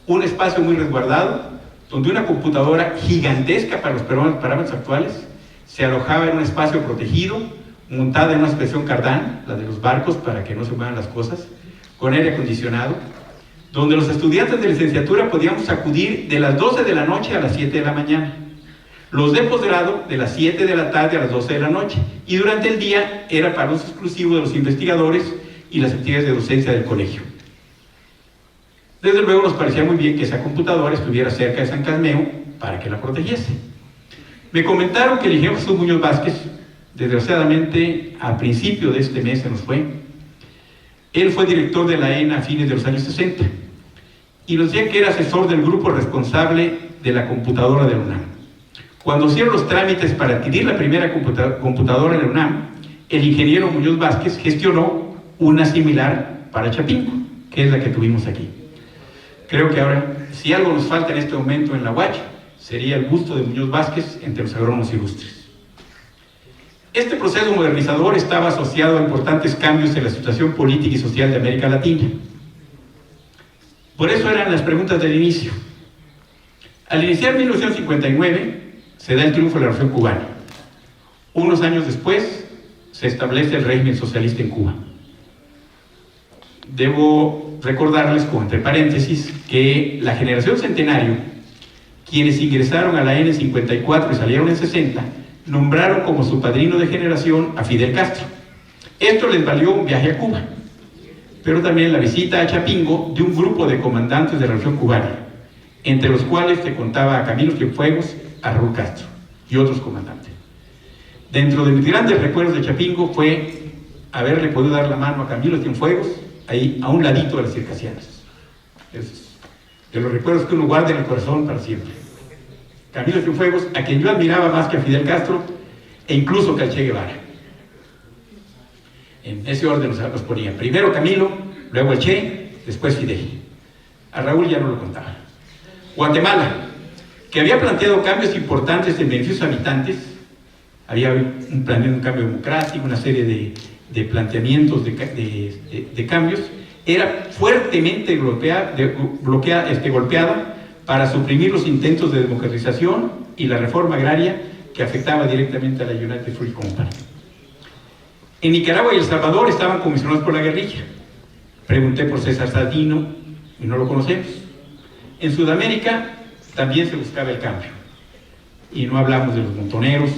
Un espacio muy resguardado, donde una computadora gigantesca para los parámetros actuales se alojaba en un espacio protegido, montada en una expresión Cardán, la de los barcos para que no se muevan las cosas, con aire acondicionado, donde los estudiantes de licenciatura podíamos acudir de las 12 de la noche a las 7 de la mañana, los de posgrado de las 7 de la tarde a las 12 de la noche, y durante el día era para uso exclusivo de los investigadores y las actividades de docencia del colegio. Desde luego nos parecía muy bien que esa computadora estuviera cerca de San Casmeo para que la protegiese. Me comentaron que el ingeniero Jesús Muñoz Vázquez, desgraciadamente a principio de este mes se nos fue, él fue director de la ENA a fines de los años 60 y nos decía que era asesor del grupo responsable de la computadora de la UNAM. Cuando hicieron los trámites para adquirir la primera computadora en la UNAM, el ingeniero Muñoz Vázquez gestionó una similar para Chapingo, que es la que tuvimos aquí. Creo que ahora, si algo nos falta en este momento en la UACH, sería el busto de Muñoz Vázquez entre los agrónomos ilustres. Este proceso modernizador estaba asociado a importantes cambios en la situación política y social de América Latina. Por eso eran las preguntas del inicio. Al iniciar 1959, se da el triunfo de la Revolución Cubana. Unos años después, se establece el régimen socialista en Cuba. Debo recordarles, como entre paréntesis, que la generación Centenario, quienes ingresaron a la N54 y salieron en 60, nombraron como su padrino de generación a Fidel Castro. Esto les valió un viaje a Cuba, pero también la visita a Chapingo de un grupo de comandantes de la Revolución Cubana, entre los cuales se contaba a Camilo Cienfuegos, a Raúl Castro y otros comandantes. Dentro de mis grandes recuerdos de Chapingo fue haberle podido dar la mano a Camilo Cienfuegos ahí a un ladito de las circasianas. Es de los recuerdos que uno guarda en el corazón para siempre. Camilo Cienfuegos, a quien yo admiraba más que a Fidel Castro e incluso que al Che Guevara. En ese orden los ponía. Primero Camilo, luego el Che, después Fidel. A Raúl ya no lo contaba. Guatemala, que había planteado cambios importantes en beneficios habitantes, había planeado un cambio democrático, una serie de planteamientos de cambios, era fuertemente golpeada para suprimir los intentos de democratización y la reforma agraria que afectaba directamente a la United Fruit Company. En Nicaragua y El Salvador estaban comisionados por la guerrilla. Pregunté por César Sandino y no lo conocemos. En Sudamérica también se buscaba el cambio. Y no hablamos de los montoneros.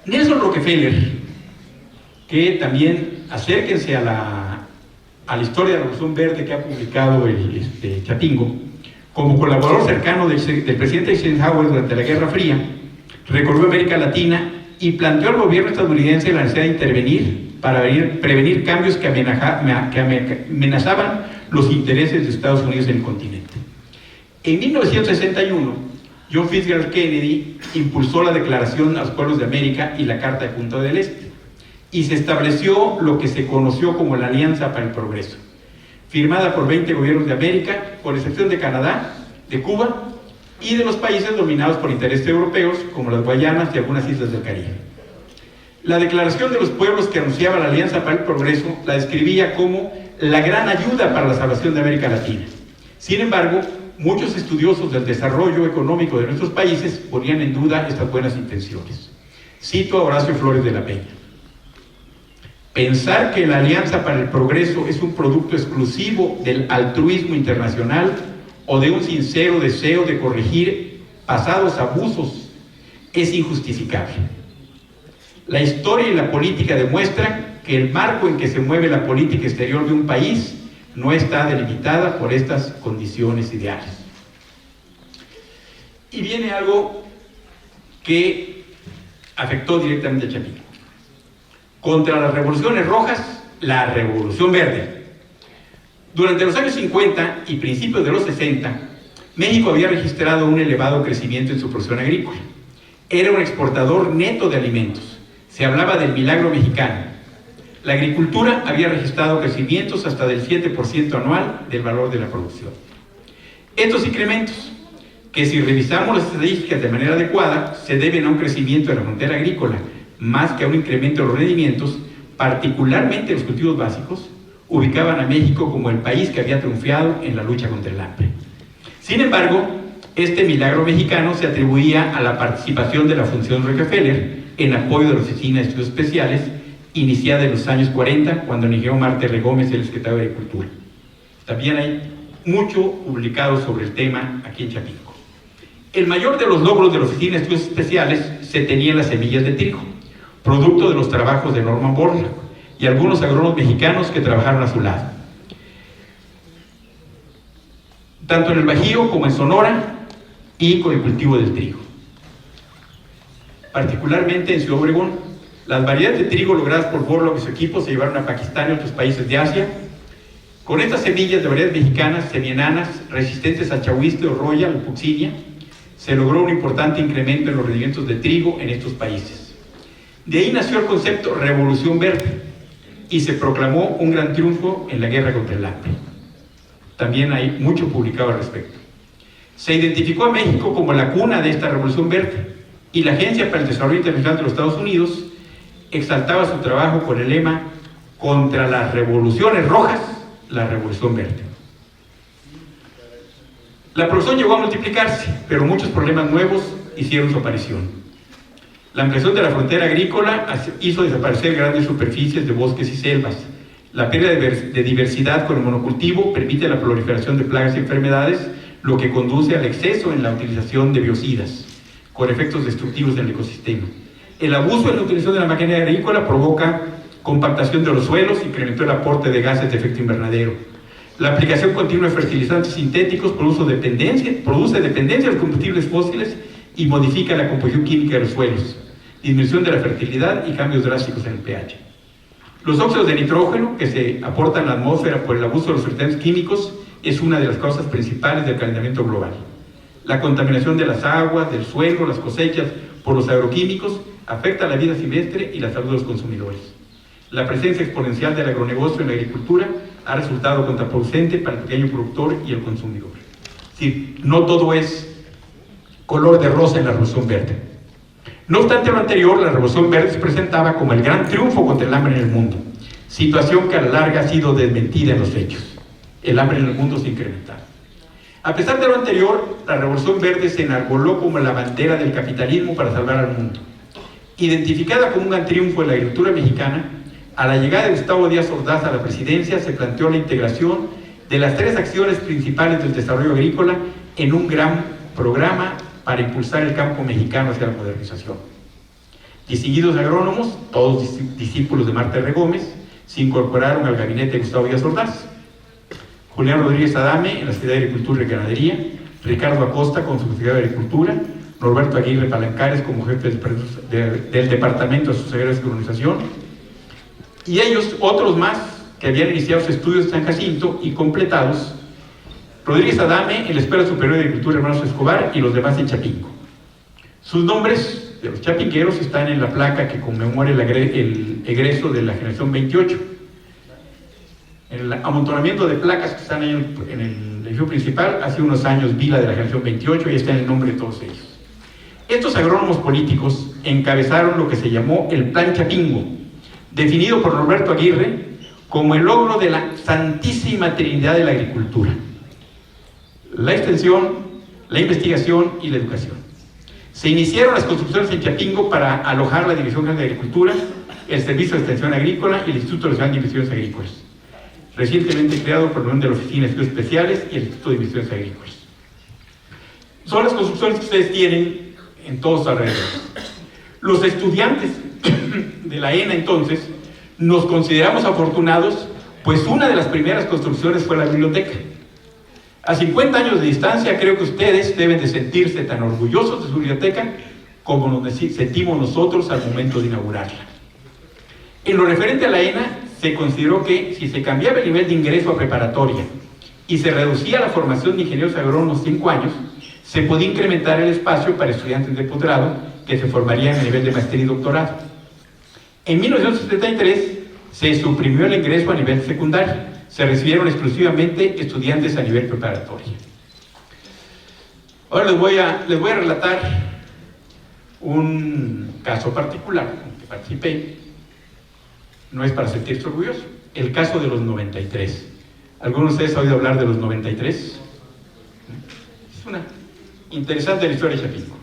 Nelson Rockefeller, que también acérquense a la historia de la Revolución Verde que ha publicado Chapingo, como colaborador cercano del presidente Eisenhower durante la Guerra Fría, recorrió América Latina y planteó al gobierno estadounidense la necesidad de intervenir para prevenir cambios que amenazaban los intereses de Estados Unidos en el continente. En 1961, John Fitzgerald Kennedy impulsó la Declaración a los Pueblos de América y la Carta de Punta del Este, y se estableció lo que se conoció como la Alianza para el Progreso, firmada por 20 gobiernos de América, con excepción de Canadá, de Cuba y de los países dominados por intereses europeos, como las Guayanas y algunas islas del Caribe. La Declaración de los Pueblos que anunciaba la Alianza para el Progreso la describía como la gran ayuda para la salvación de América Latina. Sin embargo, muchos estudiosos del desarrollo económico de nuestros países ponían en duda estas buenas intenciones. Cito a Horacio Flores de la Peña. Pensar que la Alianza para el Progreso es un producto exclusivo del altruismo internacional o de un sincero deseo de corregir pasados abusos es injustificable. La historia y la política demuestran que el marco en que se mueve la política exterior de un país no está delimitada por estas condiciones ideales. Y viene algo que afectó directamente a Chapingo. Contra las revoluciones rojas, la Revolución Verde. Durante los años 50 y principios de los 60, México había registrado un elevado crecimiento en su producción agrícola. Era un exportador neto de alimentos. Se hablaba del milagro mexicano. La agricultura había registrado crecimientos hasta del 7% anual del valor de la producción. Estos incrementos, que si revisamos las estadísticas de manera adecuada, se deben a un crecimiento de la frontera agrícola, más que a un incremento de los rendimientos, particularmente los cultivos básicos, ubicaban a México como el país que había triunfado en la lucha contra el hambre. Sin embargo, este milagro mexicano se atribuía a la participación de la Fundación Rockefeller en apoyo de la Oficina de Estudios Especiales, iniciada en los años 40, cuando eligió Marte R. Gómez, el secretario de Agricultura. También hay mucho publicado sobre el tema aquí en Chapingo. El mayor de los logros de la Oficina de Estudios Especiales se tenía en las semillas de trigo, producto de los trabajos de Norman Borlaug y algunos agrónomos mexicanos que trabajaron a su lado. tanto en el Bajío como en Sonora, y con el cultivo del trigo. Particularmente en Ciudad Obregón, las variedades de trigo logradas por Borlaug y su equipo se llevaron a Pakistán y otros países de Asia. Con estas semillas de variedades mexicanas, semienanas, resistentes al chahuiste o roya, la puxinia, se logró un importante incremento en los rendimientos de trigo en estos países. De ahí nació el concepto Revolución Verde y se proclamó un gran triunfo en la guerra contra el hambre. También hay mucho publicado al respecto. Se identificó a México como la cuna de esta Revolución Verde y la Agencia para el Desarrollo Internacional de los Estados Unidos exaltaba su trabajo con el lema contra las revoluciones rojas, la Revolución Verde. La producción llegó a multiplicarse, pero muchos problemas nuevos hicieron su aparición. La ampliación de la frontera agrícola hizo desaparecer grandes superficies de bosques y selvas. La pérdida de diversidad con el monocultivo permite la proliferación de plagas y enfermedades, lo que conduce al exceso en la utilización de biocidas, con efectos destructivos en el ecosistema. El abuso en la utilización de la maquinaria agrícola provoca compactación de los suelos, incrementó el aporte de gases de efecto invernadero. La aplicación continua de fertilizantes sintéticos produce dependencia de los combustibles fósiles y modifica la composición química de los suelos, disminución de la fertilidad y cambios drásticos en el pH. Los óxidos de nitrógeno que se aportan a la atmósfera por el abuso de los fertilizantes químicos es una de las causas principales del calentamiento global. La contaminación de las aguas, del suelo, las cosechas por los agroquímicos afecta la vida silvestre y la salud de los consumidores. La presencia exponencial del agronegocio en la agricultura ha resultado contraproducente para el pequeño productor y el consumidor. Es decir, no todo es color de rosa en la Revolución Verde. No obstante lo anterior, la Revolución Verde se presentaba como el gran triunfo contra el hambre en el mundo, situación que a la larga ha sido desmentida en los hechos. El hambre en el mundo se incrementaba. A pesar de lo anterior, la Revolución Verde se enarboló como la bandera del capitalismo para salvar al mundo. Identificada como un gran triunfo de la agricultura mexicana, a la llegada de Gustavo Díaz Ordaz a la presidencia se planteó la integración de las tres acciones principales del desarrollo agrícola en un gran programa para impulsar el campo mexicano hacia la modernización. Distinguidos agrónomos, todos discípulos de Marta R. Gómez, se incorporaron al gabinete de Gustavo Díaz Ordaz. Julián Rodríguez Adame en la Secretaría de Agricultura y Ganadería, Ricardo Acosta como subsecretario de Agricultura, Norberto Aguirre Palancares como jefe del Departamento de Subsecretaría de Organización, y ellos, otros más, que habían iniciado sus estudios en San Jacinto y completados, Rodríguez Adame en la Escuela Superior de Agricultura Hermanos Escobar y los demás en Chapingo. Sus nombres de los chapingueros están en la placa que conmemora el egreso de la generación 28. En el amontonamiento de placas que están ahí en el edificio principal, hace unos años vi la de la generación 28 y está en el nombre de todos ellos. Estos agrónomos políticos encabezaron lo que se llamó el Plan Chapingo, definido por Norberto Aguirre como el logro de la Santísima Trinidad de la agricultura: la extensión, la investigación y la educación. Se iniciaron las construcciones en Chapingo para alojar la Dirección General de Agricultura, el Servicio de Extensión Agrícola y el Instituto Nacional de Investigaciones Agrícolas, recientemente creado por la Unión de la Oficina de Estudios Especiales y el Instituto de Investigaciones Agrícolas. Son las construcciones que ustedes tienen en todos alrededor. Los estudiantes de la ENA entonces nos consideramos afortunados, pues una de las primeras construcciones fue la biblioteca. A 50 años de distancia, creo que ustedes deben de sentirse tan orgullosos de su biblioteca como nos sentimos nosotros al momento de inaugurarla. En lo referente a la ENA, se consideró que si se cambiaba el nivel de ingreso a preparatoria y se reducía la formación de ingenieros agrónomos 5 años, se podía incrementar el espacio para estudiantes de posgrado que se formarían a nivel de maestría y doctorado. En 1973 se suprimió el ingreso a nivel secundario, se recibieron exclusivamente estudiantes a nivel preparatorio. Ahora les voy a relatar un caso particular en que participé. No es para sentirse orgulloso. El caso de los 93. ¿Alguno de ustedes ha oído hablar de los 93? Es una interesante la historia de Chapingo.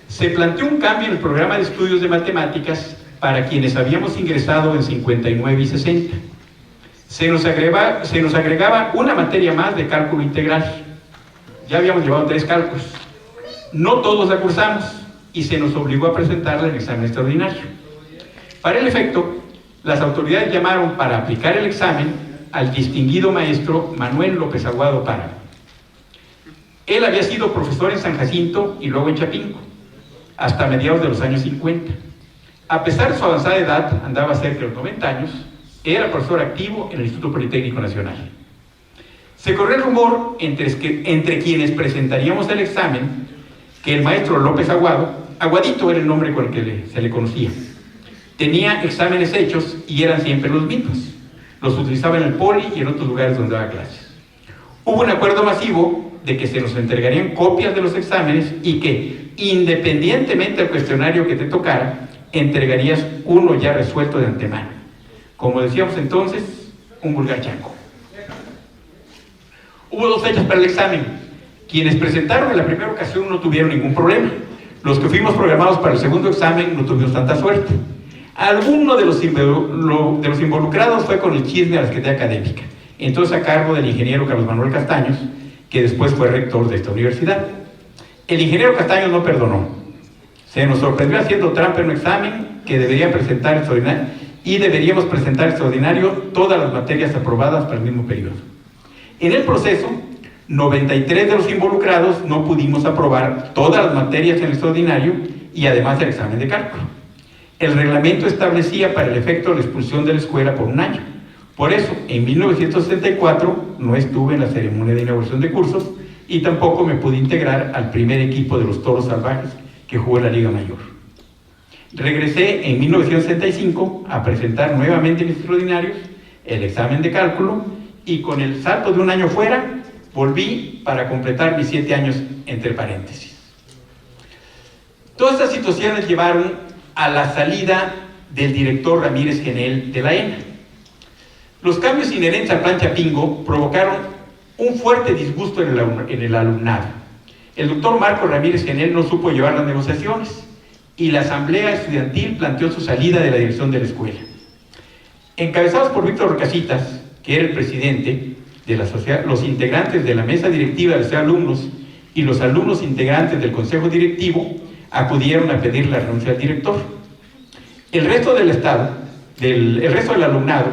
Se planteó un cambio en el programa de estudios de matemáticas para quienes habíamos ingresado en 59 y 60. Se nos agregaba una materia más de cálculo integral. Ya habíamos llevado 3 cálculos. No todos la cursamos y se nos obligó a presentarla en examen extraordinario. Para el efecto, las autoridades llamaron para aplicar el examen al distinguido maestro Manuel López Aguado Páramo. Él había sido profesor en San Jacinto y luego en Chapingo, hasta mediados de los años 50. A pesar de su avanzada edad, andaba cerca de los 90 años, era profesor activo en el Instituto Politécnico Nacional. Se corrió el rumor entre quienes presentaríamos el examen que el maestro López Aguadito era el nombre con el que se le conocía, tenía exámenes hechos y eran siempre los mismos. Los utilizaba en el Poli y en otros lugares donde daba clases. Hubo un acuerdo masivo de que se nos entregarían copias de los exámenes y que, independientemente del cuestionario que te tocara, entregarías uno ya resuelto de antemano. Como decíamos entonces, un vulgar chango. Hubo 2 fechas para el examen. Quienes presentaron en la primera ocasión no tuvieron ningún problema. Los que fuimos programados para el segundo examen no tuvimos tanta suerte. Alguno de los involucrados fue con el chisme a la Secretaría Académica, entonces a cargo del ingeniero Carlos Manuel Castaños, que después fue rector de esta universidad. El ingeniero Castaños no perdonó. Se nos sorprendió haciendo trampa en un examen que debería presentar extraordinario, y deberíamos presentar extraordinario todas las materias aprobadas para el mismo periodo. En el proceso, 93 de los involucrados no pudimos aprobar todas las materias en el extraordinario y además el examen de cálculo. El reglamento establecía para el efecto la expulsión de la escuela por 1 año. Por eso, en 1974 no estuve en la ceremonia de inauguración de cursos y tampoco me pude integrar al primer equipo de los Toros Salvajes que jugó en la Liga Mayor. Regresé en 1965 a presentar nuevamente mis extraordinarios, el examen de cálculo, y con el salto de 1 año fuera, volví para completar mis 7 años entre paréntesis. Todas estas situaciones llevaron a la salida del director Ramírez Genel de la ENA. Los cambios inherentes al Plan Chapingo provocaron un fuerte disgusto en el alumnado. El doctor Marco Ramírez Genel no supo llevar las negociaciones y la asamblea estudiantil planteó su salida de la dirección de la escuela. Encabezados por Víctor Recasitas, que era el presidente de la sociedad, los integrantes de la mesa directiva de los alumnos y los alumnos integrantes del consejo directivo acudieron a pedir la renuncia al director. El resto del alumnado,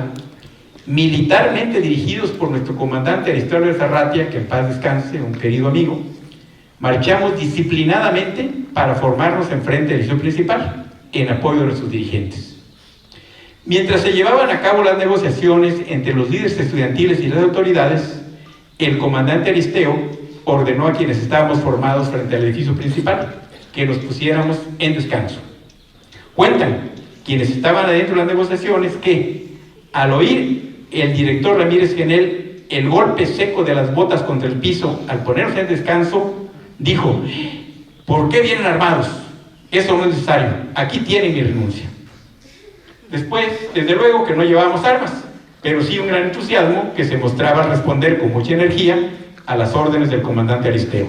militarmente dirigidos por nuestro comandante Aristóteles Zarratia, que en paz descanse, un querido amigo, marchamos disciplinadamente para formarnos enfrente del edificio principal, en apoyo de nuestros dirigentes. Mientras se llevaban a cabo las negociaciones entre los líderes estudiantiles y las autoridades, el comandante Aristeo ordenó a quienes estábamos formados frente al edificio principal que nos pusiéramos en descanso. Cuentan quienes estaban adentro de las negociaciones que, al oír el director Ramírez Genel el golpe seco de las botas contra el piso al ponernos en descanso, dijo: ¿por qué vienen armados? Eso no es necesario, aquí tienen mi renuncia. Después, desde luego que no llevábamos armas, pero sí un gran entusiasmo que se mostraba al responder con mucha energía a las órdenes del comandante Aristeo.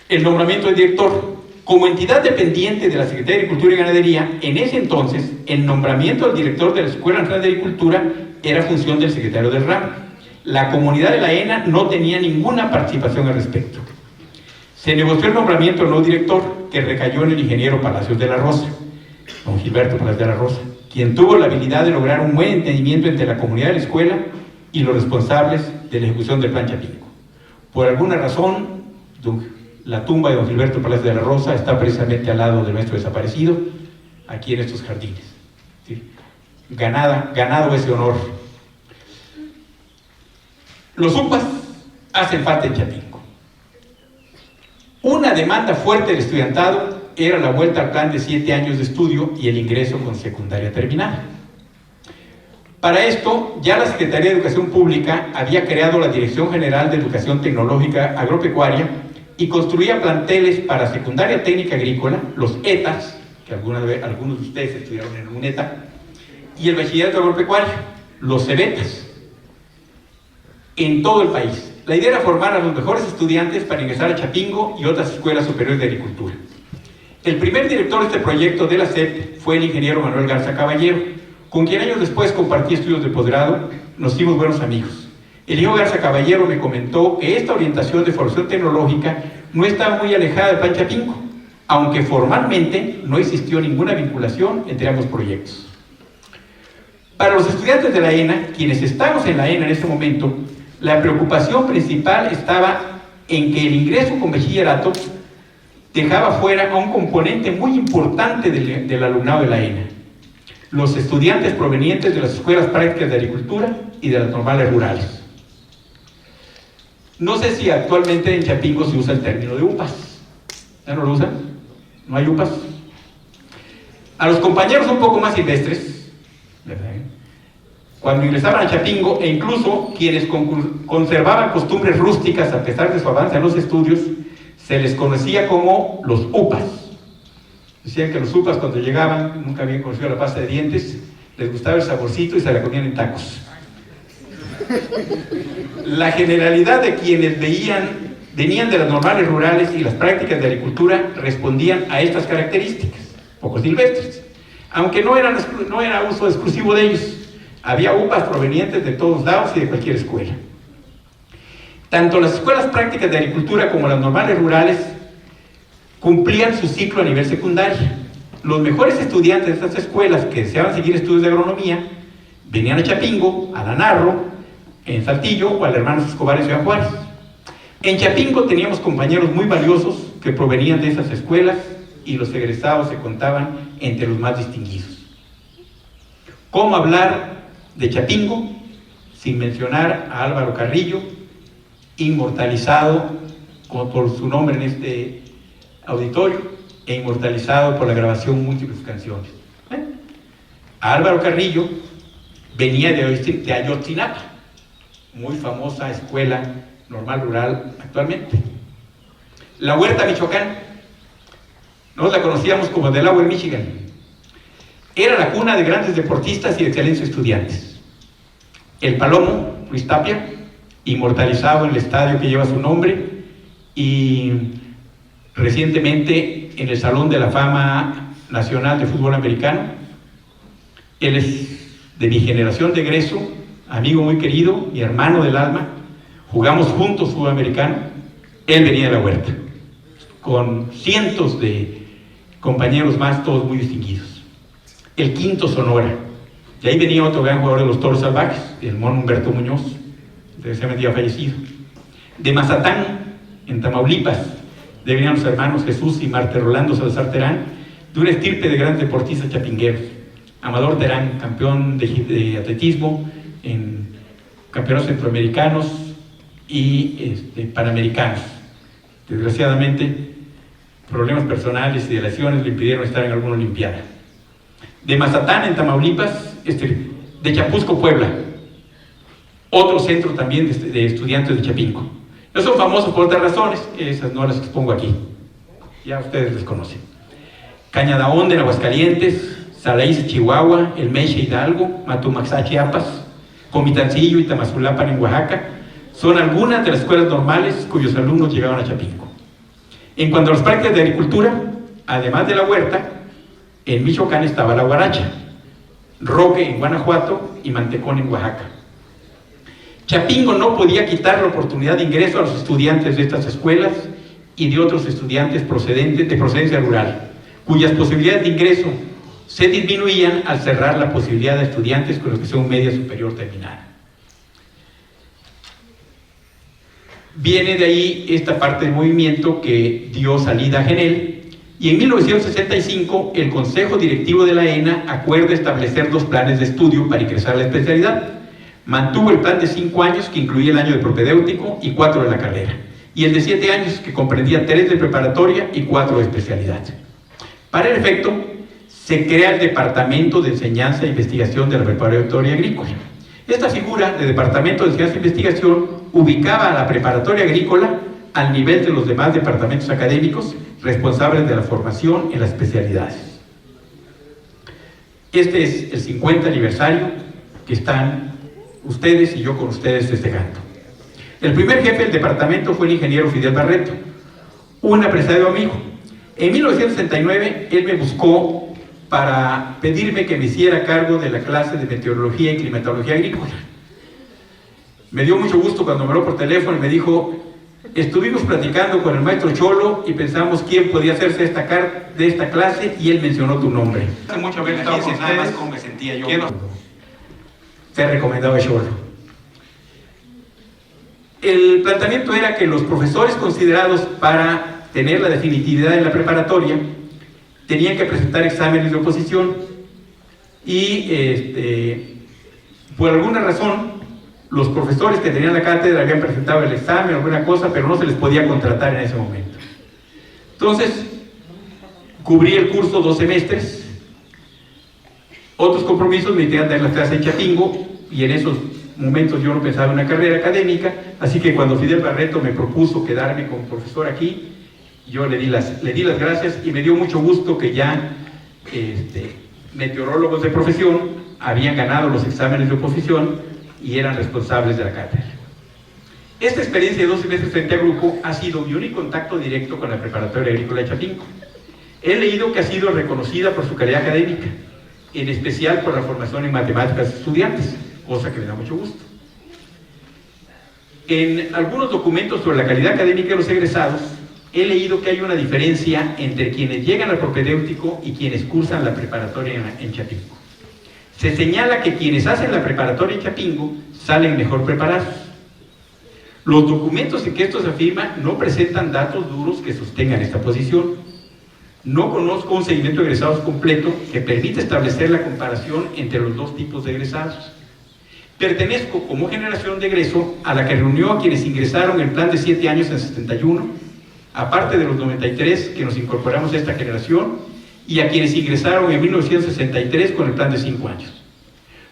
El nombramiento del director. Como entidad dependiente de la Secretaría de Agricultura y Ganadería, en ese entonces, el nombramiento del director de la Escuela Nacional de Agricultura era función del secretario del ramo. La comunidad de la ENA no tenía ninguna participación al respecto. Se negoció el nombramiento del nuevo director, que recayó en el ingeniero Palacios de la Rosa, don Gilberto Palacios de la Rosa, quien tuvo la habilidad de lograr un buen entendimiento entre la comunidad de la escuela y los responsables de la ejecución del Plan Chapingo. Por alguna razón, la tumba de don Gilberto Palacios de la Rosa está precisamente al lado de nuestro desaparecido, aquí en estos jardines. ¿Sí? Ganado ese honor. Los UPAs hacen falta en Chapingo. Una demanda fuerte del estudiantado era la vuelta al plan de 7 años de estudio y el ingreso con secundaria terminada. Para esto, ya la Secretaría de Educación Pública había creado la Dirección General de Educación Tecnológica Agropecuaria y construía planteles para secundaria técnica agrícola, los ETAs, que algunos de ustedes estudiaron en un ETA, y el bachillerato agropecuario, los CEBETAS, en todo el país. La idea era formar a los mejores estudiantes para ingresar a Chapingo y otras escuelas superiores de agricultura. El primer director de este proyecto de la SEP fue el ingeniero Manuel Garza Caballero, con quien años después compartí estudios de posgrado, nos hicimos buenos amigos. El ingeniero Garza Caballero me comentó que esta orientación de formación tecnológica no estaba muy alejada del Plan Chapingo, aunque formalmente no existió ninguna vinculación entre ambos proyectos. Para los estudiantes de la ENA, quienes estamos en la ENA en este momento, La preocupación principal estaba en que el ingreso con bachillerato dejaba fuera a un componente muy importante del alumnado de la ENA: los estudiantes provenientes de las escuelas prácticas de agricultura y de las normales rurales. No sé si actualmente en Chapingo se usa el término de UPAs. ¿Ya no lo usan? ¿No hay UPAs? A los compañeros un poco más silvestres, ¿verdad?, cuando ingresaban a Chapingo, e incluso quienes conservaban costumbres rústicas a pesar de su avance en los estudios, se les conocía como los UPAs. Decían que los UPAs, cuando llegaban, nunca habían conocido la pasta de dientes, les gustaba el saborcito y se la comían en tacos. La generalidad de quienes venían de las normales rurales y las prácticas de agricultura respondían a estas características, poco silvestres, aunque no era uso exclusivo de ellos. Había UPAs provenientes de todos lados y de cualquier escuela. Tanto las escuelas prácticas de agricultura como las normales rurales cumplían su ciclo a nivel secundario. Los mejores estudiantes de estas escuelas que deseaban seguir estudios de agronomía venían a Chapingo, a La Narro, en Saltillo o al Hermanos Escobar en Ciudad Juárez. En Chapingo teníamos compañeros muy valiosos que provenían de esas escuelas y los egresados se contaban entre los más distinguidos. ¿Cómo hablar de Chapingo sin mencionar a Álvaro Carrillo, inmortalizado por su nombre en este auditorio e inmortalizado por la grabación de múltiples canciones? Álvaro Carrillo venía de Ayotzinapa, muy famosa escuela normal rural actualmente. La Huerta, Michoacán, nos la conocíamos como Delaware, Michigan. Era la cuna de grandes deportistas y de excelentes estudiantes. El Palomo, Luis Tapia, inmortalizado en el estadio que lleva su nombre, y recientemente en el Salón de la Fama Nacional de Fútbol Americano. Él es de mi generación de egreso, amigo muy querido, mi hermano del alma. Jugamos juntos fútbol americano. Él venía de la Huerta, con cientos de compañeros más, todos muy distinguidos. El Quinto, Sonora. De ahí venía otro gran jugador de los Toros Salvajes, el mono Humberto Muñoz, desgraciadamente ya fallecido. De Mazatán, en Tamaulipas, de venían los hermanos Jesús y Marte Rolando Salazar Terán, de una estirpe de grandes deportistas chapingueros. Amador Terán, campeón de atletismo en campeonatos centroamericanos y panamericanos. Desgraciadamente, problemas personales y de lesiones le impidieron estar en alguna olimpiada. De Mazatán, en Tamaulipas, de Chapuzco, Puebla, otro centro también de estudiantes de Chapingo. No son famosos por otras razones, esas no las expongo aquí, ya ustedes les conocen. Cañadaón, de Aguascalientes, Salaíz, Chihuahua, El Meche, Hidalgo, Matumaxá, Chiapas, Comitancillo y Tamazulapan, en Oaxaca, son algunas de las escuelas normales cuyos alumnos llegaban a Chapingo. En cuanto a las prácticas de agricultura, además de la Huerta, en Michoacán estaba la Guaracha, Roque en Guanajuato y Mantecón en Oaxaca. Chapingo no podía quitar la oportunidad de ingreso a los estudiantes de estas escuelas y de otros estudiantes de procedencia rural, cuyas posibilidades de ingreso se disminuían al cerrar la posibilidad de estudiantes con los que sea un media superior terminada. Viene de ahí esta parte del movimiento que dio salida a Genel, y en 1965 el Consejo Directivo de la ENA acuerda establecer 2 planes de estudio para ingresar a la especialidad. Mantuvo el plan de 5 años, que incluía el año de propedéutico y 4 de la carrera, y el de 7 años, que comprendía 3 de preparatoria y 4 de especialidad. Para el efecto, se crea el Departamento de Enseñanza e Investigación de la Preparatoria Agrícola. Esta figura de Departamento de Enseñanza e Investigación ubicaba a la Preparatoria Agrícola al nivel de los demás departamentos académicos responsables de la formación en las especialidades. Este es el 50 aniversario que están ustedes y yo con ustedes festejando. El primer jefe del departamento fue el ingeniero Fidel Barreto, un apreciado amigo. En 1969 él me buscó para pedirme que me hiciera cargo de la clase de meteorología y climatología agrícola. Me dio mucho gusto cuando me habló por teléfono y me dijo: estuvimos platicando con el maestro Cholo y pensamos quién podía hacerse de esta clase, y él mencionó tu nombre. Hace mucho haber estado con ustedes, nada más cómo me sentía yo. Te recomendaba Cholo. El planteamiento era que los profesores considerados para tener la definitividad en la preparatoria tenían que presentar exámenes de oposición y por alguna razón los profesores que tenían la cátedra habían presentado el examen o alguna cosa, pero no se les podía contratar en ese momento. Entonces, cubrí el curso 2 semestres. Otros compromisos me tenían que dar las clases en Chapingo, y en esos momentos yo no pensaba en una carrera académica, así que cuando Fidel Barreto me propuso quedarme como profesor aquí, yo le di las gracias, y me dio mucho gusto que ya meteorólogos de profesión habían ganado los exámenes de oposición y eran responsables de la cátedra. Esta experiencia de 2 semestres frente a grupo ha sido mi único contacto directo con la Preparatoria Agrícola de Chapingo. He leído que ha sido reconocida por su calidad académica, en especial por la formación en matemáticas de estudiantes, cosa que me da mucho gusto. En algunos documentos sobre la calidad académica de los egresados, he leído que hay una diferencia entre quienes llegan al propedéutico y quienes cursan la preparatoria en Chapingo. Se señala que quienes hacen la preparatoria en Chapingo salen mejor preparados. Los documentos en que esto se afirma no presentan datos duros que sostengan esta posición. No conozco un seguimiento de egresados completo que permita establecer la comparación entre los dos tipos de egresados. Pertenezco como generación de egreso a la que reunió a quienes ingresaron en plan de 7 años en 71, aparte de los 93 que nos incorporamos a esta generación, y a quienes ingresaron en 1963 con el plan de 5 años.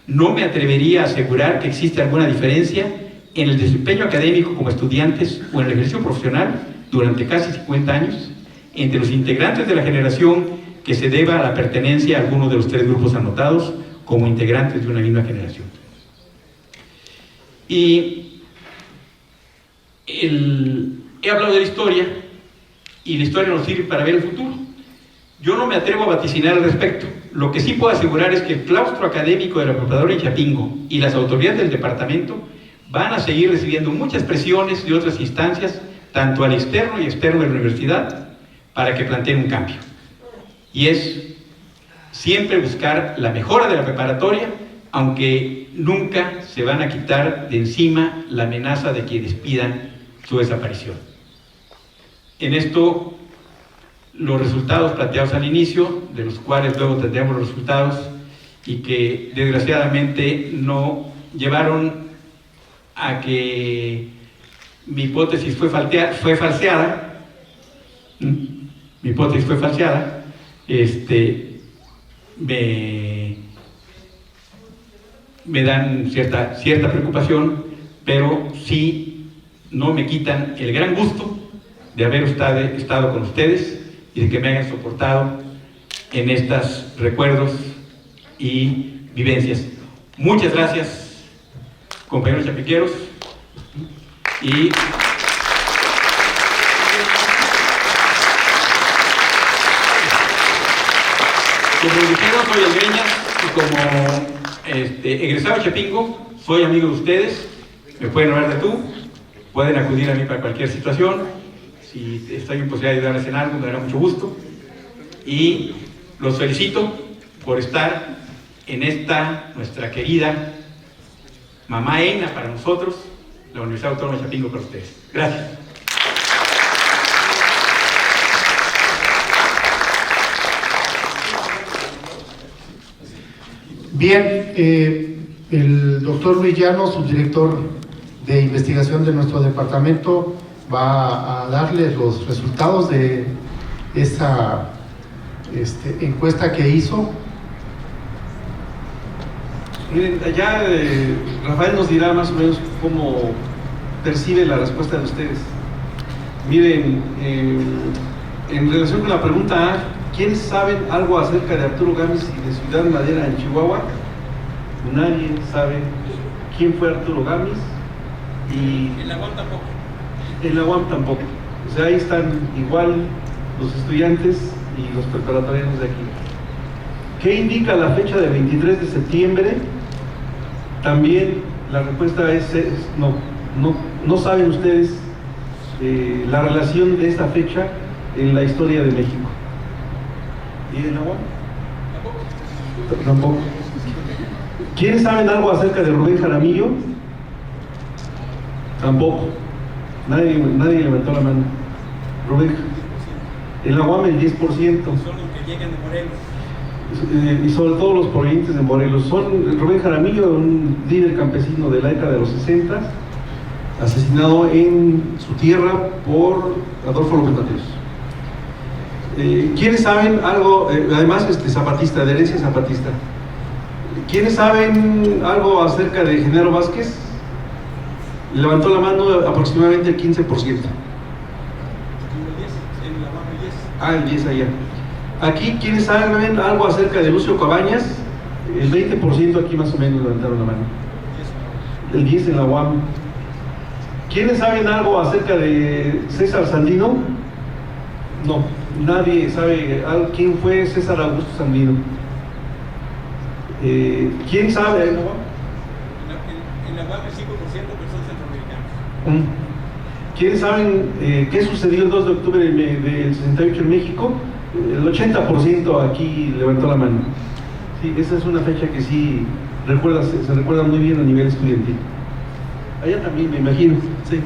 No me atrevería a asegurar que existe alguna diferencia en el desempeño académico como estudiantes o en el ejercicio profesional durante casi 50 años entre los integrantes de la generación que se deba a la pertenencia a alguno de los 3 grupos anotados como integrantes de una misma generación. Y he hablado de la historia, y la historia nos sirve para ver el futuro. Yo no me atrevo a vaticinar al respecto. Lo que sí puedo asegurar es que el claustro académico de la Preparatoria en Chapingo y las autoridades del departamento van a seguir recibiendo muchas presiones de otras instancias, tanto al externo y externo de la universidad, para que planteen un cambio. Y es siempre buscar la mejora de la preparatoria, aunque nunca se van a quitar de encima la amenaza de quienes pidan su desaparición. En esto, los resultados planteados al inicio, de los cuales luego tendremos los resultados, y que desgraciadamente no llevaron a que mi hipótesis fue falseada. Mi hipótesis fue falseada. Me dan cierta preocupación, pero sí no me quitan el gran gusto de haber estado con ustedes y de que me hayan soportado en estos recuerdos y vivencias. Muchas gracias, compañeros chapiqueros, y como dijeron, soy almeñas, y como egresado de Chapingo, soy amigo de ustedes. Me pueden hablar de tú, pueden acudir a mí para cualquier situación. Si estoy en posibilidad de ayudarles en algo, me dará mucho gusto. Y los felicito por estar en esta, nuestra querida mamá ENA para nosotros, la Universidad Autónoma de Chapingo, para ustedes. Gracias. Bien, el doctor Luis Llanos, subdirector de investigación de nuestro departamento, va a darles los resultados de esa encuesta que hizo. Miren, allá Rafael nos dirá más o menos cómo percibe la respuesta de ustedes. Miren, en relación con la pregunta A, ¿quiénes saben algo acerca de Arturo Gámez y de Ciudad Madera en Chihuahua? Nadie sabe quién fue Arturo Gámez, y En la UAM tampoco. En la UAM tampoco. O sea, ahí están igual los estudiantes y los preparatorianos de aquí. ¿Qué indica la fecha del 23 de septiembre? También la respuesta es no saben ustedes la relación de esta fecha en la historia de México. ¿Y en la UAM? Tampoco. ¿Quiénes saben algo acerca de Rubén Jaramillo? Tampoco. Nadie levantó la mano. Rubén. En la UAM el 10%. Son los que llegan de Morelos. Y sobre todo los provenientes de Morelos. Son Rubén Jaramillo, un líder campesino de la década de los 60, asesinado en su tierra por Adolfo López Mateos. ¿Quiénes saben algo? Además, zapatista, de herencia zapatista. ¿Quiénes saben algo acerca de Genaro Vázquez? Levantó la mano aproximadamente el 15%. El 10 allá. Aquí, ¿quiénes saben algo acerca de Lucio Cabañas? El 20% aquí más o menos levantaron la mano. El 10 en la UAM. ¿Quiénes saben algo acerca de César Sandino? No, nadie sabe quién fue César Augusto Sandino. ¿Quién sabe? En la UAM el 5% son centroamericanos. ¿Quiénes saben qué sucedió el 2 de octubre del 68 en México? El 80% aquí levantó la mano. Sí, esa es una fecha que sí se recuerda muy bien a nivel estudiantil. Allá también, me imagino. Sí.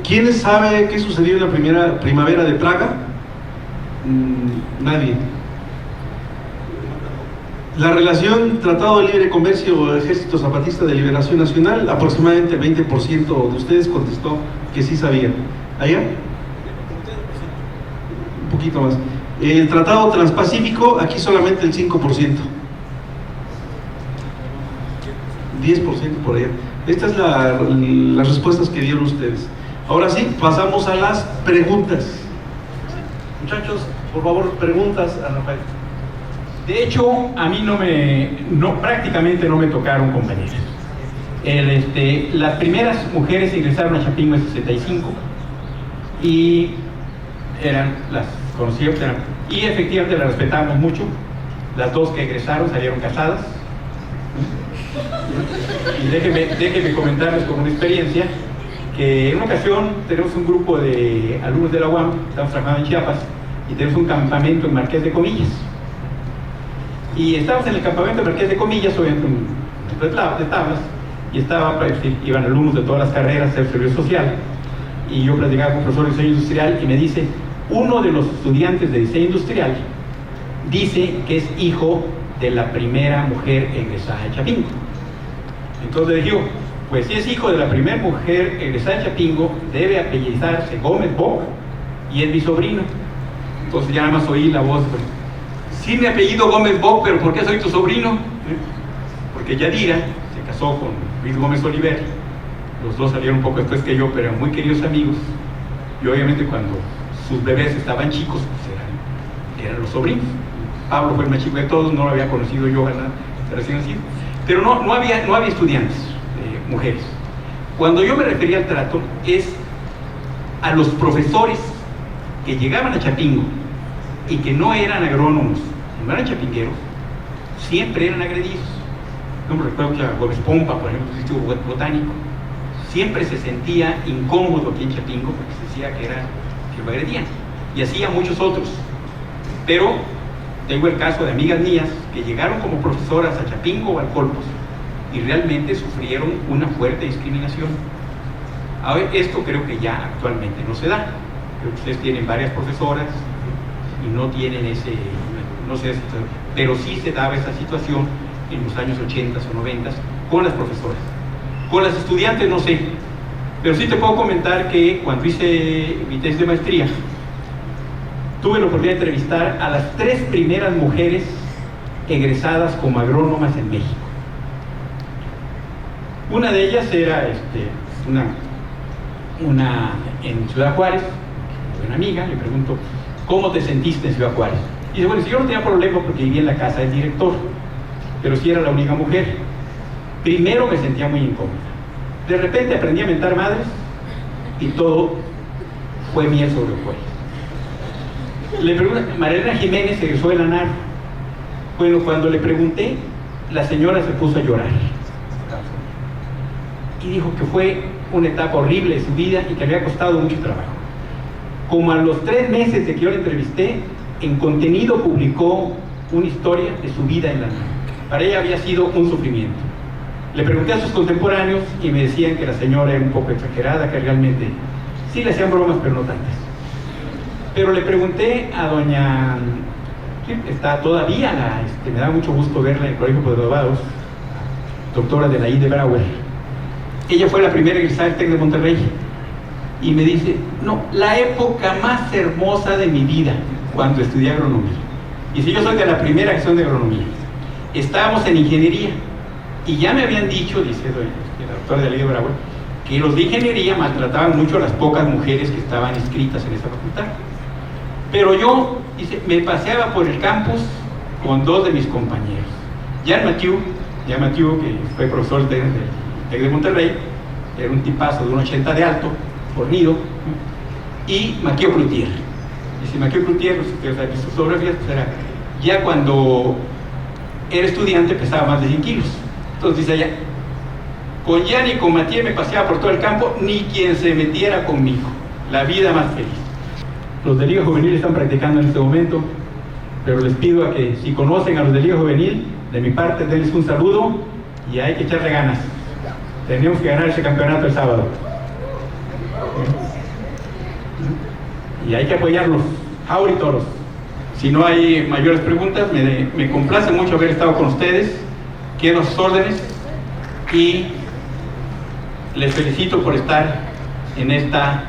¿Quiénes saben qué sucedió en la primera primavera de Praga? Nadie. La relación Tratado de Libre Comercio Ejército Zapatista de Liberación Nacional, aproximadamente el 20% de ustedes contestó que sí sabía. ¿Allá? Un poquito más. El Tratado Transpacífico, aquí solamente el 5%. 10% por allá. Estas son las respuestas que dieron ustedes. Ahora sí, pasamos a las preguntas. Muchachos, por favor, preguntas a Rafael. De hecho, a mí prácticamente no me tocaron compañeros. Las primeras mujeres ingresaron a Chapingo en 65 y las conocíamos, y efectivamente las respetamos mucho. Las dos que egresaron salieron casadas. Y déjenme comentarles con una experiencia que en una ocasión tenemos un grupo de alumnos de la UAM, estamos trabajando en Chiapas y tenemos un campamento en Marqués de Comillas. Y estábamos en el campamento de Marqués de Comillas, obviamente de tablas, y iban alumnos de todas las carreras del servicio social, y yo platicaba con un profesor de diseño industrial y me dice, uno de los estudiantes de diseño industrial dice que es hijo de la primera mujer egresada de Chapingo. Entonces le digo, pues si es hijo de la primera mujer egresada de Chapingo, debe apellizarse Gómez Bock y es mi sobrino. Entonces ya nada más oí la voz, pues, sí, mi apellido Gómez Bock, pero ¿por qué soy tu sobrino? Porque Yadira se casó con Luis Gómez Oliver, los dos salieron un poco después que yo, pero eran muy queridos amigos, y obviamente cuando sus bebés estaban chicos, pues eran los sobrinos. Pablo fue el más chico de todos, no lo había conocido yo recién nacido, pero no había estudiantes, mujeres. Cuando yo me refería al trato, es a los profesores que llegaban a Chapingo y que no eran agrónomos, no eran chapingueros, siempre eran agredidos. No me recuerdo que a Gómez Pompa, por ejemplo, el sitio botánico, siempre se sentía incómodo aquí en Chapingo porque se decía que lo agredían, y así a muchos otros. Pero tengo el caso de amigas mías que llegaron como profesoras a Chapingo o al Colpos y realmente sufrieron una fuerte discriminación. Ahora, esto creo que ya actualmente no se da. Creo que ustedes tienen varias profesoras y no tienen pero sí se daba esa situación en los años 80 o 90 con las profesoras. Con las estudiantes no sé, pero sí te puedo comentar que cuando hice mi tesis de maestría, tuve la oportunidad de entrevistar a las 3 primeras mujeres egresadas como agrónomas en México. Una de ellas era una en Ciudad Juárez, una amiga. Le pregunto, ¿cómo te sentiste en Ciudad Juárez? Y dice, bueno, si yo no tenía problema porque vivía en la casa del director, pero sí era la única mujer. Primero me sentía muy incómoda. De repente aprendí a mentar madres y todo fue miel sobre hojuelas. Le pregunto, María Jiménez egresó de la NAR. Bueno, cuando le pregunté, la señora se puso a llorar y dijo que fue una etapa horrible de su vida y que le había costado mucho trabajo. Como a los 3 meses de que yo la entrevisté, en Contenido publicó una historia de su vida en la NAR. Para ella había sido un sufrimiento. Le pregunté a sus contemporáneos y me decían que la señora era un poco exagerada, que realmente sí le hacían bromas, pero no tantas. Pero le pregunté a doña, sí, está todavía, me da mucho gusto verla en el Colegio de Graduados, doctora de la I. de Brauer. Ella fue la primera egresada del TEC de Monterrey y me dice, no, la época más hermosa de mi vida, cuando estudié agronomía. Y si yo soy de la primera generación de agronomía, estábamos en ingeniería y ya me habían dicho, dice la doctora de la I. de Brauer, que los de ingeniería maltrataban mucho a las pocas mujeres que estaban inscritas en esa facultad. Pero yo, dice, me paseaba por el campus con dos de mis compañeros. Jean Mathieu, que fue profesor del TEC de Monterrey, era un tipazo de 1,80 de alto, fornido, y Maquio Cloutier. Dice, Maquio Cloutier, si ustedes han visto sus fotografías, pues era, ya cuando era estudiante pesaba más de 100 kilos. Entonces dice ella, con Jean y con Mathieu me paseaba por todo el campo, ni quien se metiera conmigo. La vida más feliz. Los de Liga Juvenil están practicando en este momento, pero les pido a que si conocen a los de Liga Juvenil, de mi parte denles un saludo y hay que echarle ganas. Tenemos que ganar ese campeonato el sábado. Y hay que apoyarlos, Jauri Toros. Si no hay mayores preguntas, me complace mucho haber estado con ustedes. Quedo a sus órdenes y les felicito por estar en esta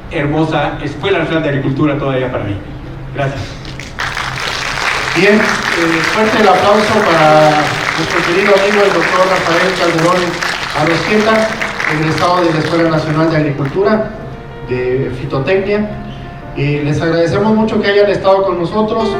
hermosa Escuela Nacional de Agricultura todavía para mí. Gracias. Bien, fuerte el aplauso para nuestro querido amigo el doctor Rafael Calderón Arrosqueta, egresado de la Escuela Nacional de Agricultura de Fitotecnia. Les agradecemos mucho que hayan estado con nosotros.